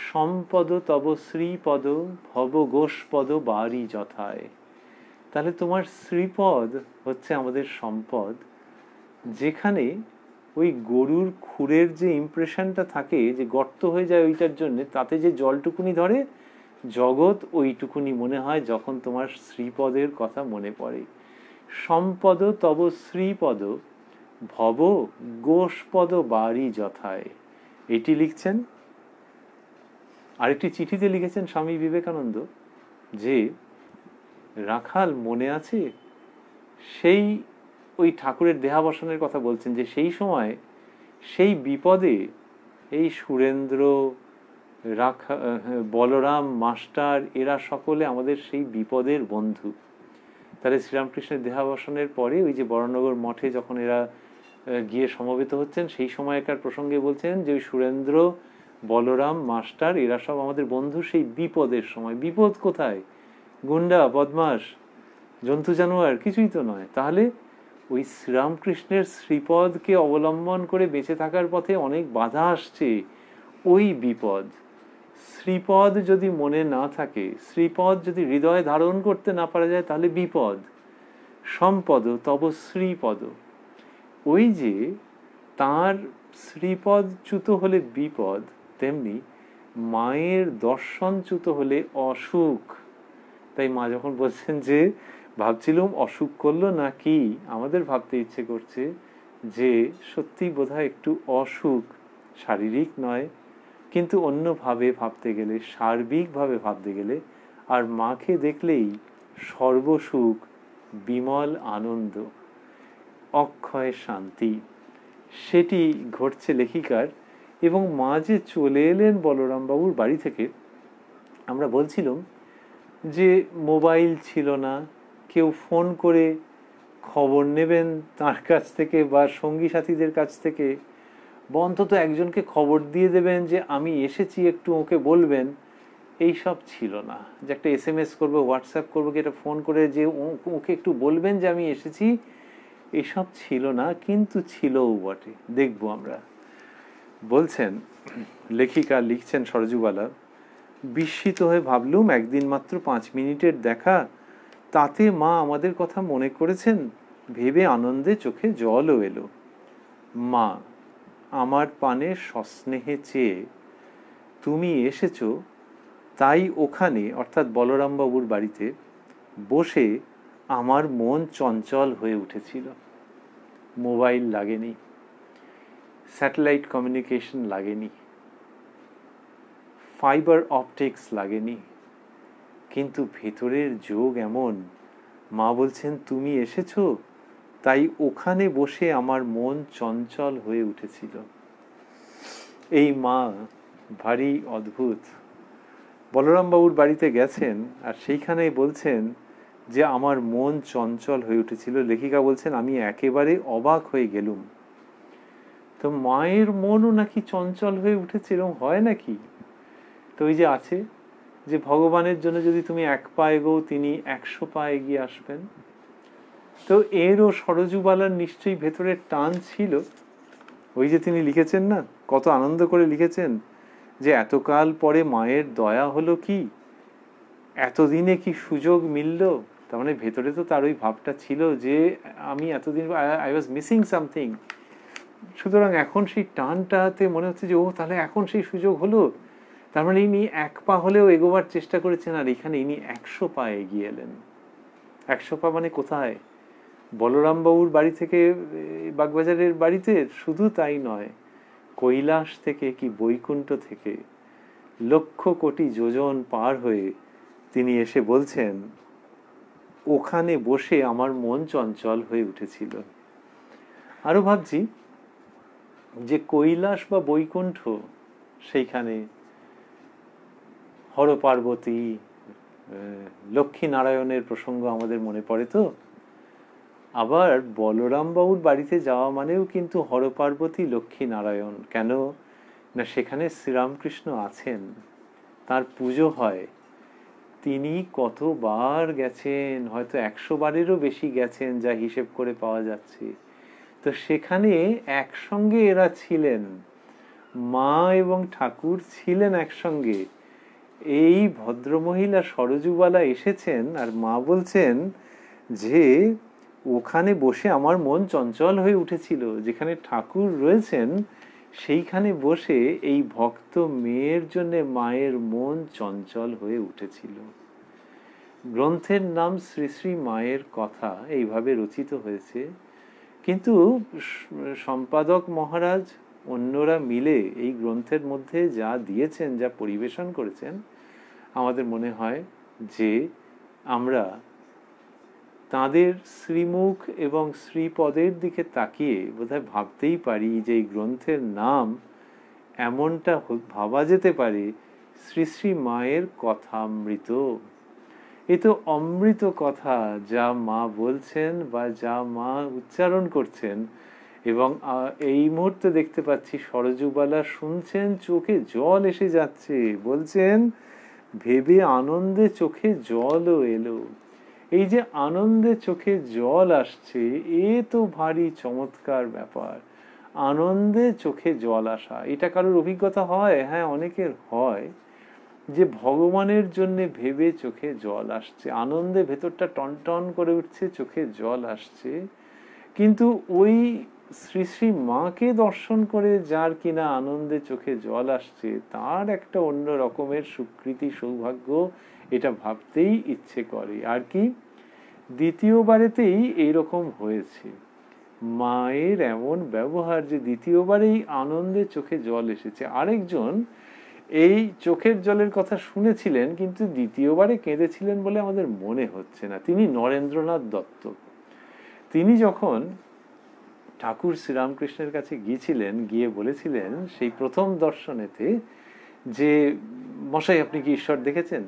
সম্পদ তব শ্রীপদ ভব গোষ্পদ বারি যথায়। তাহলে তোমার শ্রীপদ হচ্ছে আমাদের সম্পদ, যেখানে ওই গরুর খুরের যে ইমপ্রেশনটা থাকে, যে গর্ত হয়ে যায় ওইটার জন্য, তাতে যে জলটুকুনি ধরে, জগৎ ওইটুকুনি মনে হয় যখন তোমার শ্রীপদের কথা মনে পড়ে। সম্পদ তব শ্রীপদ ভব গোষ্পদ বাড়ি যথায়। এটি লিখছেন। আরেকটি চিঠিতে লিখেছেন স্বামী বিবেকানন্দ যে রাখাল মনে আছে, সেই ওই ঠাকুরের দেহাবসানের কথা বলছেন, যে সেই সময় সেই বিপদে এই সুরেন্দ্র, বলরাম মাস্টার, এরা সকলে আমাদের সেই বিপদের বন্ধু। তাহলে শ্রীরামকৃষ্ণের দেহাবসানের পরে ওই যে বরানগর মঠে যখন এরা গিয়ে সমবেত হচ্ছেন, সেই সময়কার প্রসঙ্গে বলছেন যে ওই সুরেন্দ্র, বলরাম মাস্টার, এরা সব আমাদের বন্ধু সেই বিপদের সময়। বিপদ কোথায়? গুন্ডা, বদমাস, জন্তু জানোয়ার, কিছুই তো নয়। তাহলে ওই শ্রীরামকৃষ্ণের শ্রীপদকে অবলম্বন করে বেঁচে থাকার পথে অনেক বাধা আসছে, ওই বিপদ। শ্রীপদ যদি মনে না থাকে, শ্রীপদ যদি হৃদয়ে ধারণ করতে না পারা যায়, তাহলে বিপদ। সম্পদ তব শ্রীপদ, ওই যে তার শ্রীপদ চ্যুত হলে বিপদ, তেমনি মায়ের দর্শনচ্যুত হলে অসুখ। তাই মা যখন বলছেন যে ভাবছিলাম অসুখ করলো নাকি, আমাদের ভাবতে ইচ্ছে করছে যে সত্যি বোধহয় একটু অসুখ, শারীরিক নয় কিন্তু অন্যভাবে ভাবতে গেলে, সার্বিকভাবে ভাবতে গেলে। আর মাকে দেখলেই সর্বসুখ, বিমল আনন্দ, অক্ষয় শান্তি, সেটি ঘটছে লেখিকার। এবং মা যে চলে এলেন বলরামবাবুর বাড়ি থেকে, আমরা বলছিলাম যে মোবাইল ছিল না, কেউ ফোন করে খবর নেবেন তার কাছ থেকে বা সঙ্গী সাথীদের কাছ থেকে, বা অন্তত একজনকে খবর দিয়ে দেবেন যে আমি এসেছি, একটু ওকে বলবেন, এই সব ছিল না। যে একটা SMS করবো, হোয়াটসঅ্যাপ করবো, কি একটা ফোন করে যে ওকে একটু বলবেন যে আমি এসেছি, এসব ছিল না। কিন্তু ছিলও বটে, দেখবো আমরা। বলছেন লেখিকা, লিখছেন সরজুবালা, বিস্মিত হয়ে ভাবলুম একদিন মাত্র 5 মিনিটের দেখা, তাতে মা আমাদের কথা মনে করেছেন ভেবে আনন্দে চোখে জলও এলো। মা আমার পানে সস্নেহে চেয়ে তুমি এসেছো, তাই ওখানে অর্থাৎ বলরামবাবুর বাড়িতে বসে আমার মন চঞ্চল হয়ে উঠেছিল। মোবাইল লাগেনি, স্যাটেলাইট কমিউনিকেশন লাগেনি, ফাইবার অপটিক্স লাগেনি, কিন্তু ভেতরের যোগ এমন। মা বলছেন তুমি এসেছো, তাই ওখানে বসে আমার মন চঞ্চল হয়ে উঠেছিল। এই মা ভারী অদ্ভুত। বলরামবাবুর বাড়িতে গেছেন আর সেইখানে বলছেন যে আমার মন চঞ্চল হয়ে উঠেছিল। লেখিকা বলছেন আমি একেবারে অবাক হয়ে গেলুম। তো মায়ের মনও নাকি চঞ্চল হয়ে উঠেছে, এরকম হয় নাকি? তো ওই যে আছে যে ভগবানের জন্য যদি তুমি 1 পা এগোও, তিনি 100 পা এগিয়ে আসবেন। তো এরও সরজুবালার নিশ্চয়ই ভেতরের টান ছিল। ওই যে তিনি লিখেছেন না, কত আনন্দ করে লিখেছেন যে এতকাল পরে মায়ের দয়া হলো, কি এতদিনে কি সুযোগ মিলল। তার মানে ভেতরে তো তার ওই ভাবটা ছিল যে আমি এতদিন আই ওয়াজ মিসিং সামথিং। সুতরাং এখন সেই টানটাতে মনে হচ্ছে যে ও তাহলে এখন সেই সুযোগ হলো। তার মানে ইনি 1 পা হলেও এগোবার চেষ্টা করেছেন, আর এখানে ইনি 100 পা এগিয়ে এলেন। 100 পা মানে কোথায়? বলরামবাবুর বাড়ি থেকে বাগবাজারের বাড়িতে। শুধু তাই নয়, কৈলাস থেকে কি বৈকুণ্ঠ থেকে লক্ষ কোটি যোজন পার হয়ে তিনি এসে বলছেন ওখানে বসে আমার মন চঞ্চল হয়ে উঠেছিল। আরো ভাবছি যে কৈলাস বা বৈকুণ্ঠ, সেইখানে হর পার্বতী, লক্ষ্মী নারায়ণের প্রসঙ্গ আমাদের মনে পড়ে। তো আবার বলরামবাবুর বাড়িতে যাওয়া মানেও কিন্তু হর পার্বতী, লক্ষ্মী নারায়ণ। কেন না, সেখানে শ্রীরামকৃষ্ণ আছেন, তার পুজো হয়। তিনি কতবার গেছেন, হয়তো 100 বারেরও বেশি গেছেন, যা হিসেব করে পাওয়া যাচ্ছে। তো সেখানে একসঙ্গে এরা ছিলেন, মা এবং ঠাকুর ছিলেন একসঙ্গে। এই ভদ্রমহিলা সরজুবালা এসেছেন আর মা বলছেন যে ওখানে বসে আমার মন চঞ্চল হয়ে উঠেছিল। যেখানে ঠাকুর রয়েছেন সেইখানে বসে এই ভক্ত মেয়ের জন্য মায়ের মন চঞ্চল হয়ে উঠেছিল। গ্রন্থের নাম শ্রী শ্রী মায়ের কথা, এইভাবে রচিত হয়েছে। কিন্তু সম্পাদক মহারাজ অন্যরা মিলে এই গ্রন্থের মধ্যে যা দিয়েছেন, যা পরিবেশন করেছেন, আমাদের মনে হয় যে আমরা তাঁদের শ্রীমুখ এবং শ্রীপদের দিকে তাকিয়ে বোধহয় ভাবতেই পারি যে এই গ্রন্থের নাম এমনটা ভাবা যেতে পারে শ্রী শ্রী মায়ের কথামৃত। এ তো অমৃত কথা, যা মা বলছেন বা যা মা উচ্চারণ করছেন। এবং এই মুহূর্তে দেখতে পাচ্ছি সরজুবালা শুনছেন, চোখে জল এসে যাচ্ছে, বলছেন ভেবে আনন্দে চোখে জলও এলো। এই যে আনন্দে চোখে জল আসছে, এ তো ভারী চমৎকার ব্যাপার। আনন্দে চোখে জল আসা, এটা কারোর অভিজ্ঞতা হয়? হ্যাঁ, অনেকের হয়, যে ভগবানের জন্য ভেবে চোখে জল আসছে, আনন্দে ভেতরটা টনটন করে উঠছে, চোখে জল আসছে। কিন্তু ওই শ্রী শ্রী মাকে দর্শন করে যার কিনা আনন্দে চোখে জল আসছে, তার একটা অন্য রকমের স্বীকৃতি, সৌভাগ্য, এটা ভাবতেই ইচ্ছে করে। আর কি দ্বিতীয়বারেতেই এইরকম হয়েছে, মায়ের এমন ব্যবহার যে দ্বিতীয়বারেই আনন্দে চোখে জল এসেছে। আরেকজন এই চোখের জলের কথা শুনেছিলেন, কিন্তু দ্বিতীয়বারে কেঁদেছিলেন বলে আমাদের মনে হচ্ছে না। তিনি নরেন্দ্রনাথ দত্ত। তিনি যখন ঠাকুর শ্রীরামকৃষ্ণের কাছে গিয়েছিলেন, গিয়ে বলেছিলেন সেই প্রথম দর্শনেতে যে মশাই আপনি কি ঈশ্বর দেখেছেন?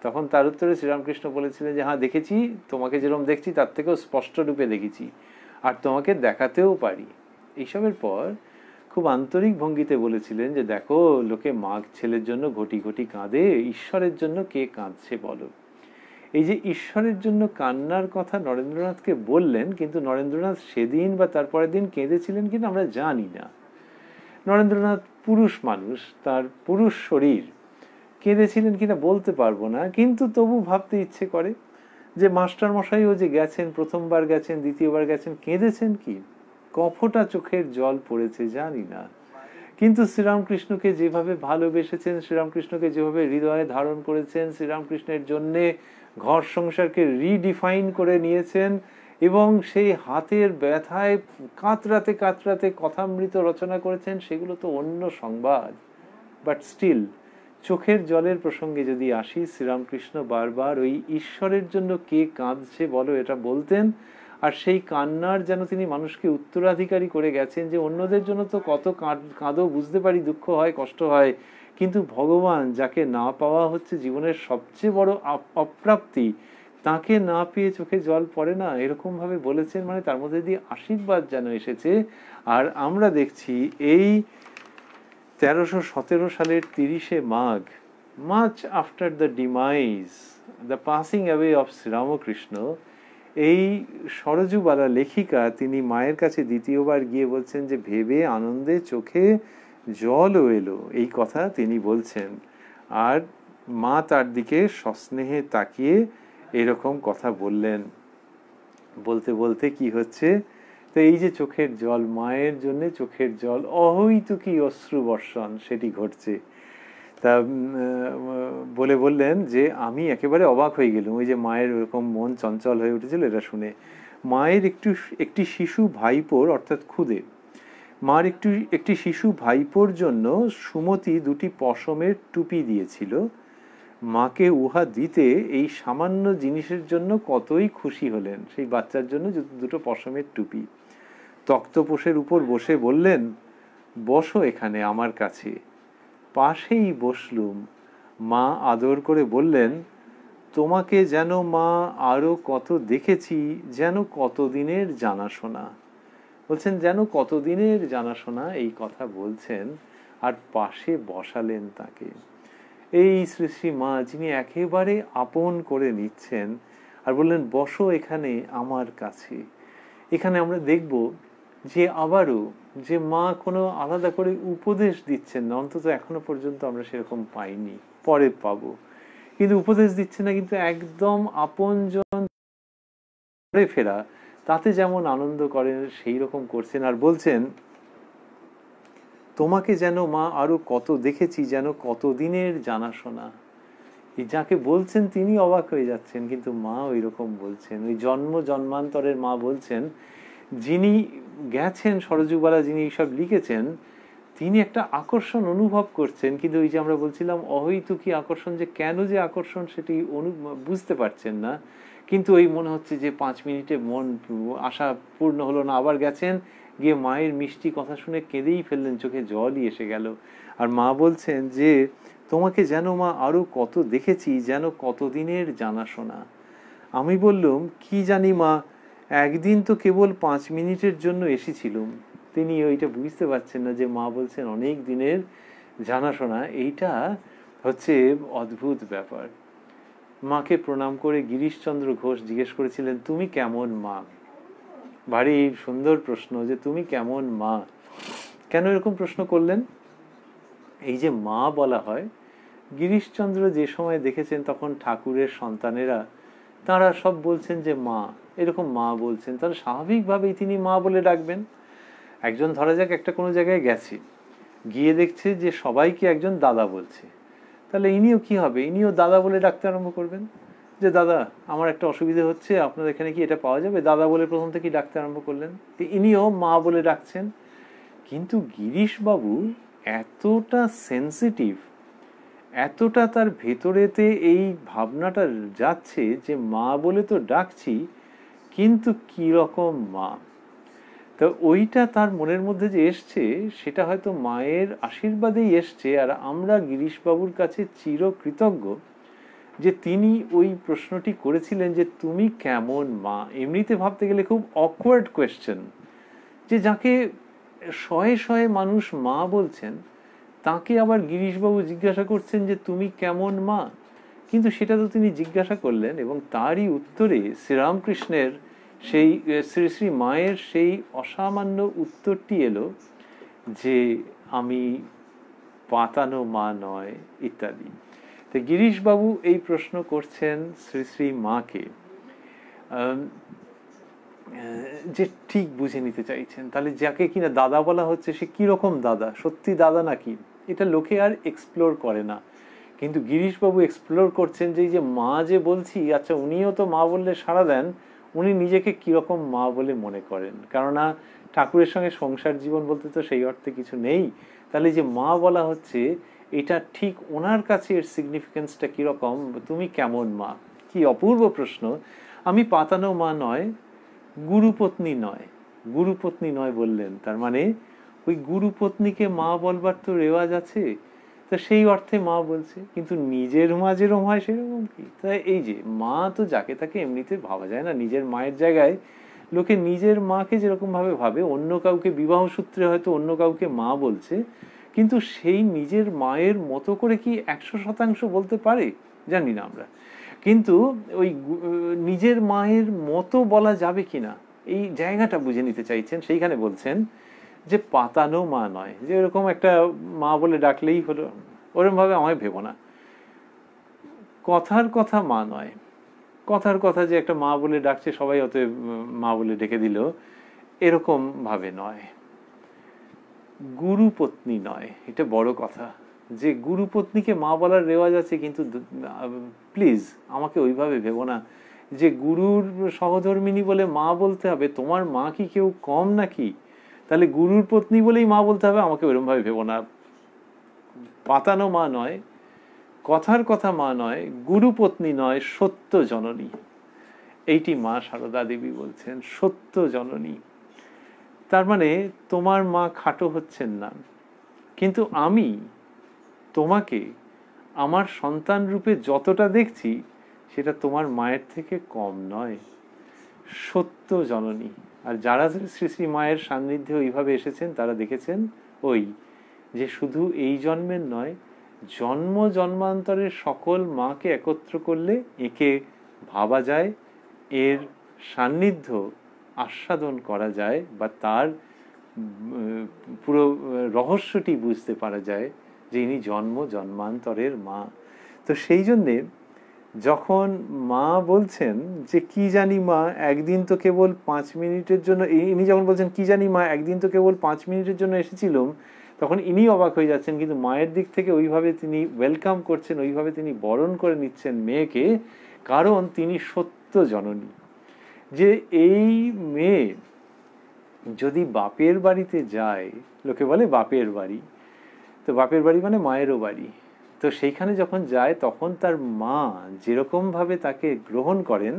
তখন তার উত্তরে শ্রীরামকৃষ্ণ বলেছিলেন যে হ্যাঁ দেখেছি, তোমাকে যেরকম দেখছি তার থেকেও স্পষ্ট রূপে দেখেছি, আর তোমাকে দেখাতেও পারি। এইসবের পর খুব আন্তরিক ভঙ্গিতে বলেছিলেন যে দেখো, লোকে মাঘ ছেলের জন্য ঘটি ঘটি কাঁদে, ঈশ্বরের জন্য কে কাঁদছে বলো। এই যে ঈশ্বরের জন্য কান্নার কথা নরেন্দ্রনাথকে বললেন, কিন্তু নরেন্দ্রনাথ সেদিন বা তারপরের দিন কেঁদেছিলেন কিনা আমরা জানি না। নরেন্দ্রনাথ পুরুষ মানুষ, তার পুরুষ শরীর, কেঁদেছিলেন কিনা বলতে পারবো না। কিন্তু তবু ভাবতে ইচ্ছে করে যে মাস্টার মশাইও যে গেছেন, প্রথমবার গেছেন, দ্বিতীয়বার গেছেন, কেঁদেছেন কি, কফটা চোখের জল পড়েছে জানি না। কিন্তু শ্রীরামকৃষ্ণকে যেভাবে ভালোবেসেছেন, শ্রীরামকৃষ্ণকে যেভাবে হৃদয়ে ধারণ করেছেন, শ্রীরামকৃষ্ণের জন্যে ঘর সংসারকে রিডিফাইন করে নিয়েছেন, এবং সেই হাতের ব্যথায় কাতরাতে কাতরাতে কথামৃত রচনা করেছেন, সেগুলো তো অন্য সংবাদ। বাট স্টিল চোখের জলের প্রসঙ্গে যদি আসি, শ্রীরামকৃষ্ণ বারবার ওই ঈশ্বরের জন্য কে কাঁদছে বলো এটা বলতেন। আর সেই কান্নার যেন তিনি মানুষকে উত্তরাধিকারী করে গেছেন, যে অন্যদের জন্য তো কত কাঁদো, বুঝতে পারি, দুঃখ হয়, কষ্ট হয়, কিন্তু ভগবান যাকে না পাওয়া হচ্ছে জীবনের সবচেয়ে বড় অপ্রাপ্তি, তাকে না পেয়ে চোখে জল পড়ে না, এরকম ভাবে বলেছেন। মানে তার মধ্যে দিয়ে আশীর্বাদ যেন এসেছে। আর আমরা দেখছি এই 1317 সালের 30শে মাঘ, much after the demise, the passing away of Sriramakrishna, এই সরজুবালা লেখিকা তিনি মায়ের কাছে দ্বিতীয়বার গিয়ে বলছেন যে ভেবে আনন্দে চোখে জলও এলো, এই কথা তিনি বলছেন। আর মা তার দিকে সস্নেহে তাকিয়ে এরকম কথা বললেন। বলতে বলতে কি হচ্ছে, তো এই যে চোখের জল, মায়ের জন্য চোখের জল, অহৈতুকী অশ্রু বর্ষণ, সেটি ঘটছে। তা বলে বললেন যে আমি একেবারে অবাক হয়ে গেলাম, ওই যে মায়ের ওরকম মন চঞ্চল হয়ে উঠেছিল এটা শুনে। মায়ের একটি শিশু ভাইপোর, অর্থাৎ খুদে মার একটি শিশু ভাইপোর জন্য সুমতি 2টি পশমের টুপি দিয়েছিল। মাকে উহা দিতে এই সামান্য জিনিসের জন্য কতই খুশি হলেন। সেই বাচ্চার জন্য 2টো পশমের টুপি। তক্তপোষের উপর বসে বললেন, বসো এখানে আমার কাছে। পাশেই বসলুম। মা আদর করে বললেন, তোমাকে যেন মা আরো কত দেখেছি, যেন কতদিনের জানাশোনা। বলছেন যেন কতদিনের জানাশোনা, এই কথা বলছেন। আর পাশে বসালেন তাকে। এই শ্রী শ্রী মা, যিনি একেবারে আপন করে নিচ্ছেন, আর বললেন বসো এখানে আমার কাছে। এখানে আমরা দেখব যে আবারও যে মা কোনো আলাদা করে উপদেশ দিচ্ছেন না, অন্তত এখনো পর্যন্ত আমরা সেরকম পাইনি, পরে পাবো। কিন্তু উপদেশ দিচ্ছে না, কিন্তু একদম আপনজন ঘরে ফেরা, তাতে যেমন আনন্দ করেন সেই রকম করছেন। আর বলছেন, তোমাকে যেন মা আরো কত দেখেছি, যেন কতদিনের জানাশোনা। এই যাকে বলছেন তিনি অবাক হয়ে যাচ্ছেন, কিন্তু মা ওই রকম বলছেন। ওই জন্ম জন্মান্তরের মা বলছেন, যিনি গেছেন সরযুগবালা, যিনি সব লিখেছেন, তিনি একটা আকর্ষণ অনুভব করছেন, কিন্তু ওই যে আমরা বলছিলাম অহৈতুকী আকর্ষণ, যে কেন যে আকর্ষণ সেটি বুঝতে পারছেন না। কিন্তু ওই মনে হচ্ছে যে 5 মিনিটে মন আশা পূর্ণ হলো না, আবার গেছেন, গিয়ে মায়ের মিষ্টি কথা শুনে কেঁদেই ফেললেন, চোখে জলই এসে গেল। আর মা বলছেন যে তোমাকে যেন মা আরো কত দেখেছি, যেন কতদিনের জানাশোনা। আমি বললুম, কি জানি মা, একদিন তো কেবল 5 মিনিটের জন্য এসেছিলুম। তিনি ওইটা বুঝতে পারছেন না যে মা বলছেন অনেক দিনের জানাশোনা। এইটা হচ্ছে অদ্ভুত ব্যাপার। মাকে প্রণাম করে গিরিশচন্দ্র ঘোষ জিজ্ঞেস করেছিলেন, তুমি কেমন মা? ভারী সুন্দর প্রশ্ন, যে তুমি কেমন মা। কেন এরকম প্রশ্ন করলেন? এই যে মা বলা হয়, গিরিশচন্দ্র যে সময় দেখেছেন তখন ঠাকুরের সন্তানেরা তারা সব বলছেন যে মা, এরকম মা বলছেন, তাহলে স্বাভাবিকভাবেই তিনি মা বলে ডাকবেন। একজন ধরা যাক একটা কোনো জায়গায় গেছে, গিয়ে দেখছে যে সবাইকে একজন দাদা বলছে, তাহলে ইনিও কি হবে, ইনিও দাদা বলে ডাকতে আরম্ভ করবেন, যে দাদা আমার একটা অসুবিধা হচ্ছে, আপনার এখানে কি এটা পাওয়া যাবে, দাদা বলে প্রথম থেকেই ডাকতে আরম্ভ করলেন। ইনিও মা বলে ডাকছেন। কিন্তু গিরিশবাবু এতটা সেন্সিটিভ, এতটা তার ভেতরেতে এই ভাবনাটা যাচ্ছে যে মা বলে তো ডাকছি, কিন্তু কি রকম মা। তো ওইটা তার মনের মধ্যে যে এসছে, সেটা হয়তো মায়ের আশীর্বাদেই এসছে। আর আমরা গিরিশবাবুর কাছে চিরকৃতজ্ঞ যে তিনি ওই প্রশ্নটি করেছিলেন যে তুমি কেমন মা। এমনিতে ভাবতে গেলে খুব অকওয়ার্ড কোয়েশ্চেন, যে যাকে শয়ে শয়ে মানুষ মা বলছেন, তাকে আবার গিরিশবাবু জিজ্ঞাসা করছেন যে তুমি কেমন মা। কিন্তু সেটা তো তিনি জিজ্ঞাসা করলেন, এবং তারই উত্তরে শ্রীরামকৃষ্ণের সেই শ্রী শ্রী মায়ের সেই অসামান্য উত্তরটি এলো যে আমি পাতানো মা নয়, ইত্যাদি। তো গিরিশবাবু এই প্রশ্ন করছেন শ্রী শ্রী মাকে, যে ঠিক বুঝে নিতে চাইছেন, তাহলে যাকে কিনা দাদা বলা হচ্ছে সে কিরকম দাদা, সত্যি দাদা নাকি, এটা লোকে আর এক্সপ্লোর করে না। কিন্তু গিরিশবাবু এক্সপ্লোর করছেন যে এই যে মা যে বলছি, আচ্ছা উনিও তো মা বললে সাড়া দেন, উনি নিজেকে কিরকম মা বলে মনে করেন। কেননা ঠাকুরের সঙ্গে সংসার জীবন বলতে তো সেই অর্থে কিছু নেই। তাহলে যে মা বলা হচ্ছে, এটা ঠিক ওনার কাছে এর সিগনিফিকেন্সটা কিরকম, তুমি কেমন মা। কি অপূর্ব প্রশ্ন। আমি পাতানো মা নয়, গুরুপত্নী নয়। গুরুপত্নী নয় বললেন, তার মানে ওই গুরুপত্নীকে মা বলবার তো রেওয়াজ আছে, তো সেই অর্থে মা বলছে। কিন্তু নিজের মা যেরকম হয় সেরকম কি? তাই এই যে মা তো যাকে তাকে এমনিতে ভাবা যায় না। নিজের মায়ের জায়গায় লোকে নিজের মাকে যেরকম ভাবে ভাবে, অন্য কাউকে বিবাহ সূত্রে হয়তো অন্য কাউকে মা বলছে, কিন্তু সেই নিজের মায়ের মতো করে কি 100% বলতে পারে জানি না আমরা। কিন্তু ওই নিজের মায়ের মতো বলা যাবে কিনা, এই জায়গাটা বুঝে নিতে চাইছেন। সেইখানে বলছেন যে পাতানো মা নয়, যে এরকম একটা মা বলে ডাকলেই হলো, ওরকম ভাবে আমায় ভেবো না। কথার কথা মা নয়, কথার কথা যে একটা মা বলে ডাকছে সবাই অতএব মা বলে ডেকে দিল, এরকম ভাবে নয়। গুরুপত্নী নয়, এটা বড় কথা। যে গুরুপত্নীকে মা বলার রেওয়াজ আছে, কিন্তু প্লিজ আমাকে ওইভাবে ভেবো না যে গুরুর সহধর্মিনী বলে মা বলতে হবে। তোমার মা কি কেউ কম নাকি? তাহলে গুরুর পত্নী বলেই মা বলতে হবে, আমাকে ওইরকম ভাবে ভেবো না। পাতানো মা নয়, কথার কথা মা নয়, গুরুপত্নী নয়, সত্য জননী। এইটি মা সারদা দেবী বলছেন, সত্য জননী। তার মানে তোমার মা খাটো হচ্ছেন না, কিন্তু আমি তোমাকে আমার সন্তান রূপে যতটা দেখছি সেটা তোমার মায়ের থেকে কম নয়, সত্য জননী। আর যারা শ্রী শ্রী মায়ের সান্নিধ্যে ওইভাবে এসেছেন তারা দেখেছেন ওই যে শুধু এই জন্মের নয়, জন্ম জন্মান্তরের সকল মাকে একত্র করলে একে ভাবা যায়, এর সান্নিধ্য আস্বাদন করা যায়, বা তার পুরো রহস্যটি বুঝতে পারা যায় যে ইনি জন্ম জন্মান্তরের মা। তো সেই জন্যে যখন মা বলছেন যে কি জানি মা একদিন তো কেবল 5 মিনিটের জন্য, ইনি যখন বলছেন কি জানি মা একদিন তো কেবল 5 মিনিটের জন্য এসেছিলাম, তখন ইনি অবাক হয়ে যাচ্ছেন, কিন্তু মায়ের দিক থেকে ওইভাবে তিনি ওয়েলকাম করছেন, ওইভাবে তিনি বরণ করে নিচ্ছেন মেয়েকে, কারণ তিনি সত্য জননী। যে এই মেয়ে যদি বাপের বাড়িতে যায়, লোকে বলে বাপের বাড়ি, তো বাপের বাড়ি মানে মায়েরও বাড়ি, তো সেইখানে যখন যায় তখন তার মা যেরকম ভাবে তাকে গ্রহণ করেন,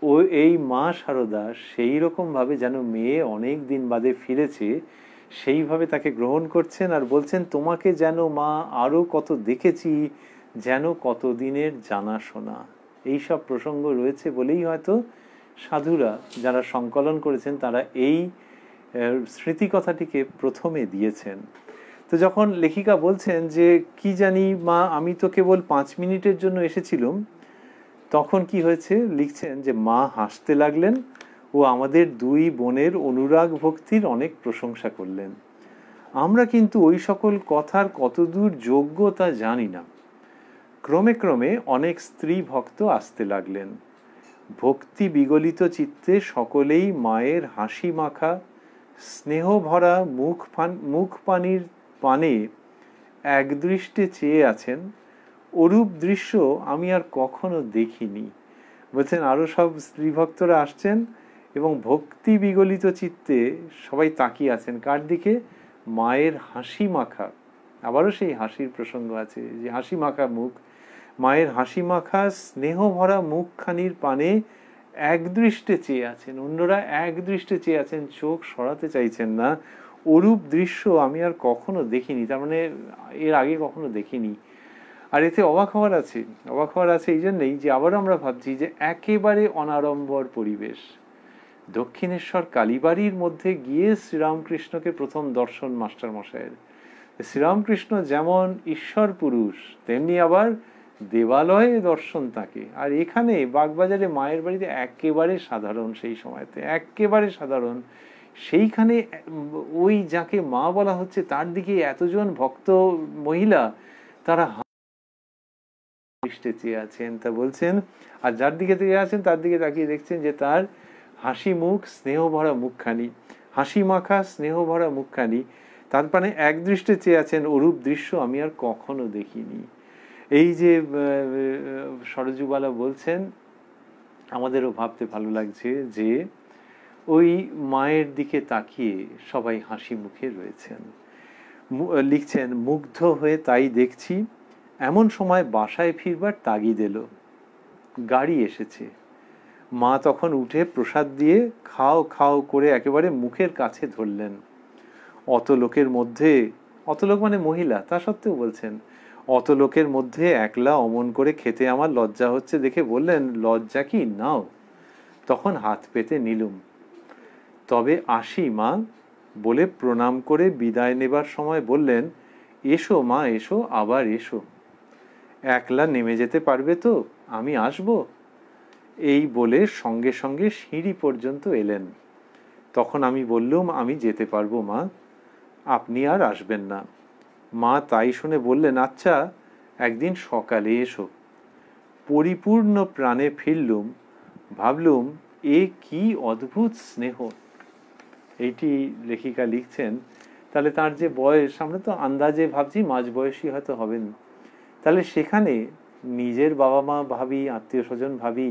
ও এই মা শারদা সেই রকম ভাবে যেন মেয়ে অনেক দিন বাদে ফিরেছে সেইভাবে তাকে গ্রহণ করছেন, আর বলছেন তোমাকে যেন মা আরো কত দেখেছি, যেন কতদিনের জানাশোনা। এইসব প্রসঙ্গ রয়েছে বলেই হয়তো সাধুরা যারা সংকলন করেছেন তারা এই স্মৃতিকথাটিকে প্রথমে দিয়েছেন। তো যখন লেখিকা বলছেন যে কি জানি মা, আমি তো কেবল 5 মিনিটের জন্য এসেছিলাম, তখন কি হয়েছে লিখছেন যে মা হাসতে লাগলেন ও আমাদের 2 বোনের অনুরাগ ভক্তির অনেক প্রশংসা করলেন। আমরা কিন্তু ওই সকল কথার কতদূর যোগ্য তা জানি না। ক্রমে ক্রমে অনেক স্ত্রী ভক্ত আসতে লাগলেন। ভক্তি বিগলিত চিত্তে সকলেই মায়ের হাসি মাখা স্নেহ ভরা মুখ পানির পানে একদৃষ্টে চেয়ে আছেন। অরূপ দৃশ্য আমি আর কখনো দেখিনি। বলছেন আরো সব স্ত্রী ভক্তরা আসছেন এবং ভক্তি বিগলিত চিত্তে সবাই তাকিয়ে আছেন কার দিকে? মায়ের হাসি মাখা, আবারও সেই হাসির প্রসঙ্গ আছে, যে হাসি মাখা মুখ, মায়ের হাসি মাখা স্নেহ ভরা মুখখানির পানে একদৃষ্টে চেয়ে আছেন। অন্যরা একদৃষ্টে চেয়ে আছেন, চোখ সরাতে চাইছেন না। অরূপ দৃশ্য আমি আর কখনো দেখিনি, তার মানে এর আগে কখনো দেখিনি। আর এতে অবাক হওয়ার আছে এই জন্যই যে আবার আমরা ভাবছি যে একেবারে অনাড়ম্বর পরিবেশ, দক্ষিণেশ্বর কালীবাড়ির মধ্যে গিয়ে শ্রীরামকৃষ্ণকে প্রথম দর্শন মাস্টার মশাইয়ের। শ্রীরামকৃষ্ণ যেমন ঈশ্বর পুরুষ, তেমনি আবার দেবালয়ে দর্শন তাকে। আর এখানে বাগবাজারে মায়ের বাড়িতে একেবারে সাধারণ, সেই সময়তে একেবারে সাধারণ, সেইখানে ওই যাকে মা বলা হচ্ছে তার দিকে এতজন ভক্ত মহিলা তারা চেয়ে আছেন। তা বলছেন, আর যার দিকে চেয়ে আছেন তার দিকে তাকিয়ে দেখছেন যে তার হাসি মুখ, স্নেহ ভরা মুখখানি, হাসি মাখা স্নেহ ভরা মুখখানি, তার মানে একদৃষ্টে চেয়ে আছেন। অরূপ দৃশ্য আমি আর কখনো দেখিনি। এই যে সরজুবালা বলছেন, আমাদেরও ভাবতে ভালো লাগছে যে ওই মায়ের দিকে তাকিয়ে সবাই হাসি মুখে রয়েছেন। লিখছেন, মুগ্ধ হয়ে তাই দেখছি। এমন সময় বাসায় ফিরবার তাগিদ এলো, গাড়ি এসেছে। মা তখন উঠে প্রসাদ দিয়ে খাও খাও করে একেবারে মুখের কাছে ধরলেন। অত লোকের মধ্যে, অত লোক মানে মহিলা, তা সত্ত্বেও বলছেন অত লোকের মধ্যে একলা অমন করে খেতে আমার লজ্জা হচ্ছে দেখে বললেন, লজ্জা কি, নাও। তখন হাত পেতে নিলুম। তবে আসি মা বলে প্রণাম করে বিদায় নেবার সময় বললেন, এসো মা এসো, আবার এসো। একলা নেমে যেতে পারবে তো, আমি আসবো। এই বলে সঙ্গে সঙ্গে সিঁড়ি পর্যন্ত এলেন। তখন আমি বললুম, আমি যেতে পারবো মা, আপনি আর আসবেন না। মা তাই শুনে বললেন, আচ্ছা একদিন সকালে এসো। পরিপূর্ণ প্রাণে ফিরলুম। ভাবলুম এ কি অদ্ভুত স্নেহ। এইটি লেখিকা লিখছেন। তাহলে তার যে বয়স, আমরা তো আন্দাজে ভাবছি মাঝ বয়সী হয়তো হবেন, তাহলে সেখানে নিজের বাবা মা ভাবি, আত্মীয় স্বজন ভাবি,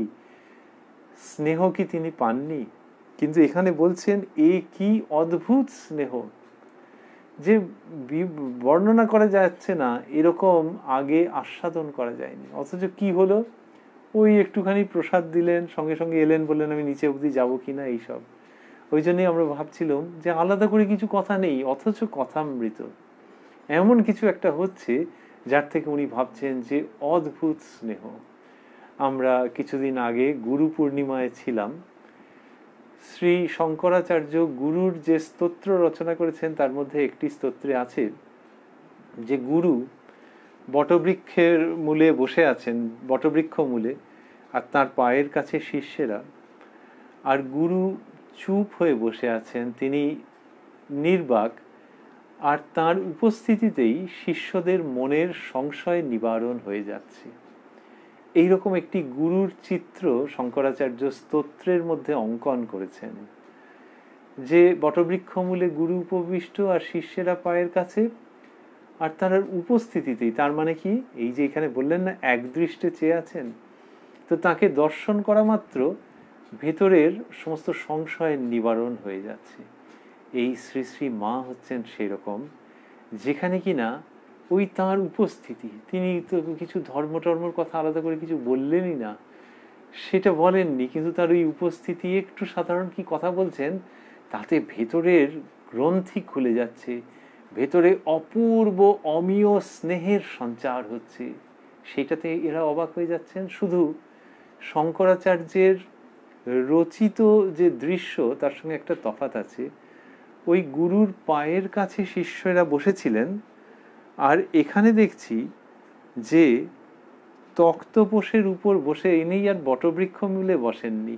স্নেহ কি তিনি পাননি? কিন্তু এখানে বলছেন এ কি অদ্ভুত স্নেহ, যে বর্ণনা করা যাচ্ছে না, এরকম আগে আস্বাদন করা যায়নি। অথচ কি হলো, ওই একটুখানি প্রসাদ দিলেন, সঙ্গে সঙ্গে এলেন, বললেন আমি নিচে অবধি যাবো কিনা, এইসব। ওই জন্যই আমরা ভাবছিলাম যে আলাদা করে কিছু কথা নেই, অথচ কথামৃত এমন কিছু একটা হচ্ছে যার থেকে উনি ভাবছেন যে অদ্ভুত স্নেহ। আমরা কিছুদিন আগে গুরু পূর্ণিমায় ছিলাম। শ্রী শঙ্করাচার্য গুরুর যে স্তোত্র রচনা করেছেন তার মধ্যে একটি স্তোত্রে আছে যে গুরু বটবৃক্ষের মূলে বসে আছেন, বটবৃক্ষ মূলে, আর তার পায়ের কাছে শিষ্যেরা, আর গুরু চুপ হয়ে বসে আছেন, তিনি নির্বাক, আর তার উপস্থিতিতেই শিষ্যদের মনের সংশয় নিবারণ হয়ে যাচ্ছে। এইরকম একটি গুরুর চিত্র শঙ্করাচার্য স্তোত্রের মধ্যে অঙ্কন করেছেন। যে বটবৃক্ষ মূলে গুরু উপবিষ্ট আর শিষ্যেরা পায়ের কাছে, আর তার উপস্থিতিতেই, তার মানে কি, এই যে এখানে বললেন না একদৃষ্টে চেয়ে আছেন, তো তাকে দর্শন করা মাত্র ভেতরের সমস্ত সংশয়ের নিবারণ হয়ে যাচ্ছে। এই শ্রী শ্রী মা হচ্ছেন সেরকম, যেখানে কিনা ওই তার উপস্থিতি, তিনি তো কিছু ধর্মটর্মর কথা আলাদা করে কিছু বললেনই না, সেটা বলেননি, কিন্তু তার ওই উপস্থিতি, একটু সাধারণ কি কথা বলছেন, তাতে ভেতরের গ্রন্থি খুলে যাচ্ছে, ভেতরে অপূর্ব অমীয় স্নেহের সঞ্চার হচ্ছে, সেটাতে এরা অবাক হয়ে যাচ্ছেন। শুধু শঙ্করাচার্যের রচিত যে দৃশ্য, তার সঙ্গে একটা তফাৎ আছে। ওই গুরুর পায়ের কাছে শিষ্যরা বসেছিলেন, আর এখানে দেখছি যে তক্তপোষের উপর বসে, ইনি আর বটবৃক্ষ মূলে বসেননি,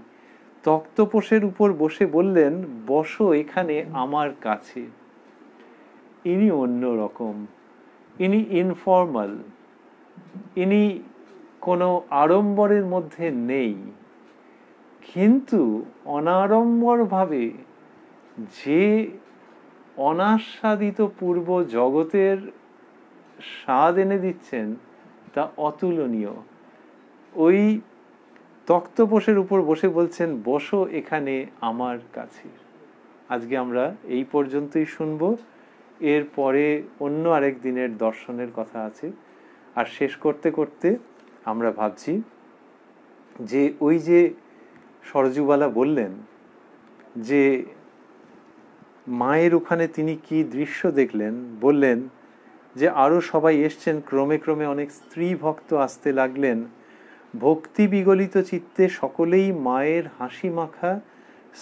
তক্তপোষের উপর বসে বললেন, বসো এখানে আমার কাছে। ইনি অন্য রকম, ইনি ইনফর্মাল, ইনি কোনো আড়ম্বরের মধ্যে নেই, কিন্তু অনাড়ম্বরভাবে যে অনাস্বাদিত পূর্ব জগতের স্বাদ এনে দিচ্ছেন তা অতুলনীয়। ওই তক্তপোষের উপর বসে বলছেন, বসো এখানে আমার কাছে। আজকে আমরা এই পর্যন্তই শুনব, এর পরে অন্য আরেক দিনের দর্শনের কথা আছে। আর শেষ করতে করতে আমরা ভাবছি যে ওই যে সরজুবালা বললেন যে মায়ের ওখানে তিনি কি দৃশ্য দেখলেন, বললেন যে আরো সবাই এসছেন, ক্রমে ক্রমে অনেক স্ত্রী ভক্ত আসতে লাগলেন, ভক্তি বিগলিত চিত্তে সকলেই মায়ের হাসি মাখা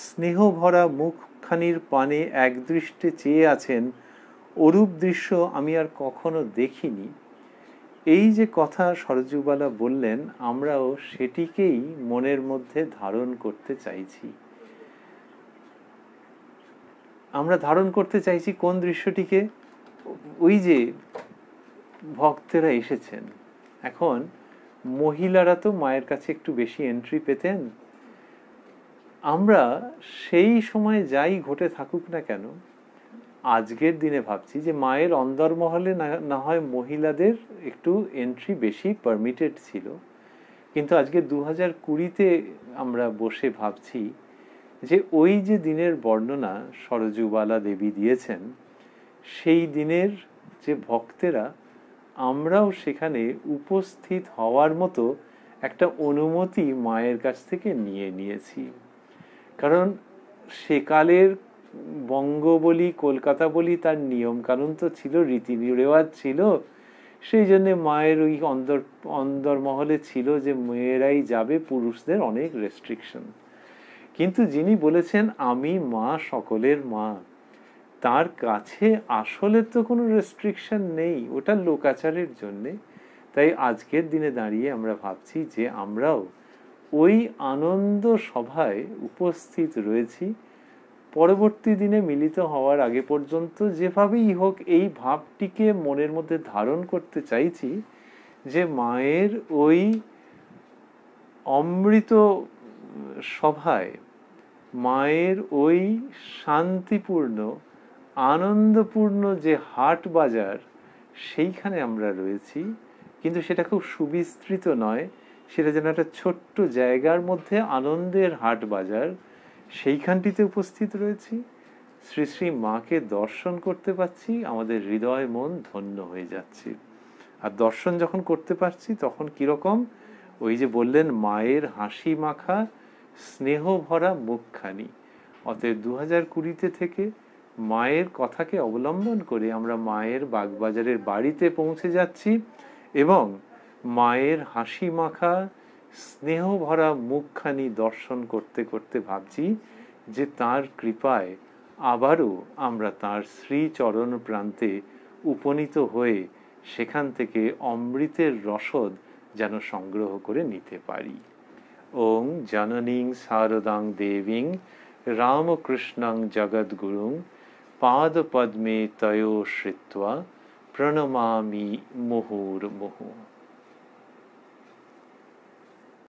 স্নেহ ভরা মুখখানির পানে একদৃষ্টে চেয়ে আছেন। অরূপ দৃশ্য আমি আর কখনো দেখিনি। এই যে কথা সরজুবালা বললেন, আমরাও সেটিকেই মনের মধ্যে ধারণ করতে চাইছি। আমরা ধারণ করতে চাইছি কোন দৃশ্যটিকে? ওই যে ভক্তেরা এসেছেন, এখন মহিলারা তো মায়ের কাছে একটু বেশি এন্ট্রি পেতেন, আমরা সেই সময় যাই ঘটে থাকুক না কেন, আজকের দিনে ভাবছি যে মায়ের অন্দরমহলে না হয় মহিলাদের একটু এন্ট্রি বেশি পারমিটেড ছিল, কিন্তু আজকে 2020-তে আমরা বসে ভাবছি যে ওই যে দিনের বর্ণনা সরজুবালা দেবী দিয়েছেন, সেই দিনের যে ভক্তেরা, আমরাও সেখানে উপস্থিত হওয়ার মতো একটা অনুমতি মায়ের কাছ থেকে নিয়ে নিয়েছি। কারণ সেকালের বঙ্গ বলি, কলকাতা বলি, তার নিয়ম কানুন তো ছিল, রীতি রেওয়াজ ছিল, সেই জন্য মায়ের ওই অন্দরমহলে ছিল যে মেয়েরাই যাবে, পুরুষদের অনেক রেস্ট্রিকশন। কিন্তু যিনি বলেছেন আমি মা, সকলের মা, তার কাছে আসলে তো কোনো রেস্ট্রিকশন নেই, ওটা লোকাচারের জন্যে। তাই আজকের দিনে দাঁড়িয়ে আমরা ভাবছি যে আমরাও ওই আনন্দ সভায় উপস্থিত রয়েছি। পরবর্তী দিনে মিলিত হওয়ার আগে পর্যন্ত যেভাবেই হোক এই ভাবটিকে মনের মধ্যে ধারণ করতে চাইছি যে মায়ের ওই অমৃত সভায়, মায়ের ওই শান্তিপূর্ণ আনন্দপূর্ণ যে হাট বাজার, সেইখানে আমরা রয়েছি। কিন্তু সেটা খুব সুবিস্তৃত নয়, সেটা যেন একটা ছোট্ট জায়গার মধ্যে আনন্দের হাট বাজার, সেইখানটিতে উপস্থিত রয়েছি। শ্রী শ্রী মাকে দর্শন করতে পারছি, আমাদের হৃদয় মন ধন্য হয়ে যাচ্ছে। আর দর্শন যখন করতে পারছি তখন কিরকম, ওই যে বললেন মায়ের হাসি মাখা স্নেহ ভরা মুখখানি। অতএব 2020-তে থেকে মায়ের কথাকে অবলম্বন করে আমরা মায়ের বাগবাজারের বাড়িতে পৌঁছে যাচ্ছি এবং মায়ের হাসি মাখা স্নেহ ভরা মুখখানি দর্শন করতে করতে ভাবছি যে তার কৃপায় আবারও আমরা তার শ্রীচরণ প্রান্তে উপনীত হয়ে সেখান থেকে অমৃতের রসদ যেন সংগ্রহ করে নিতে পারি। ওং জননীং শারদাং দেবীং রামকৃষ্ণং জগদ্গুরুং পাদপদ্মে তয়োশ্রিত্বা প্রণমামি মুহুর্মুহুঃ।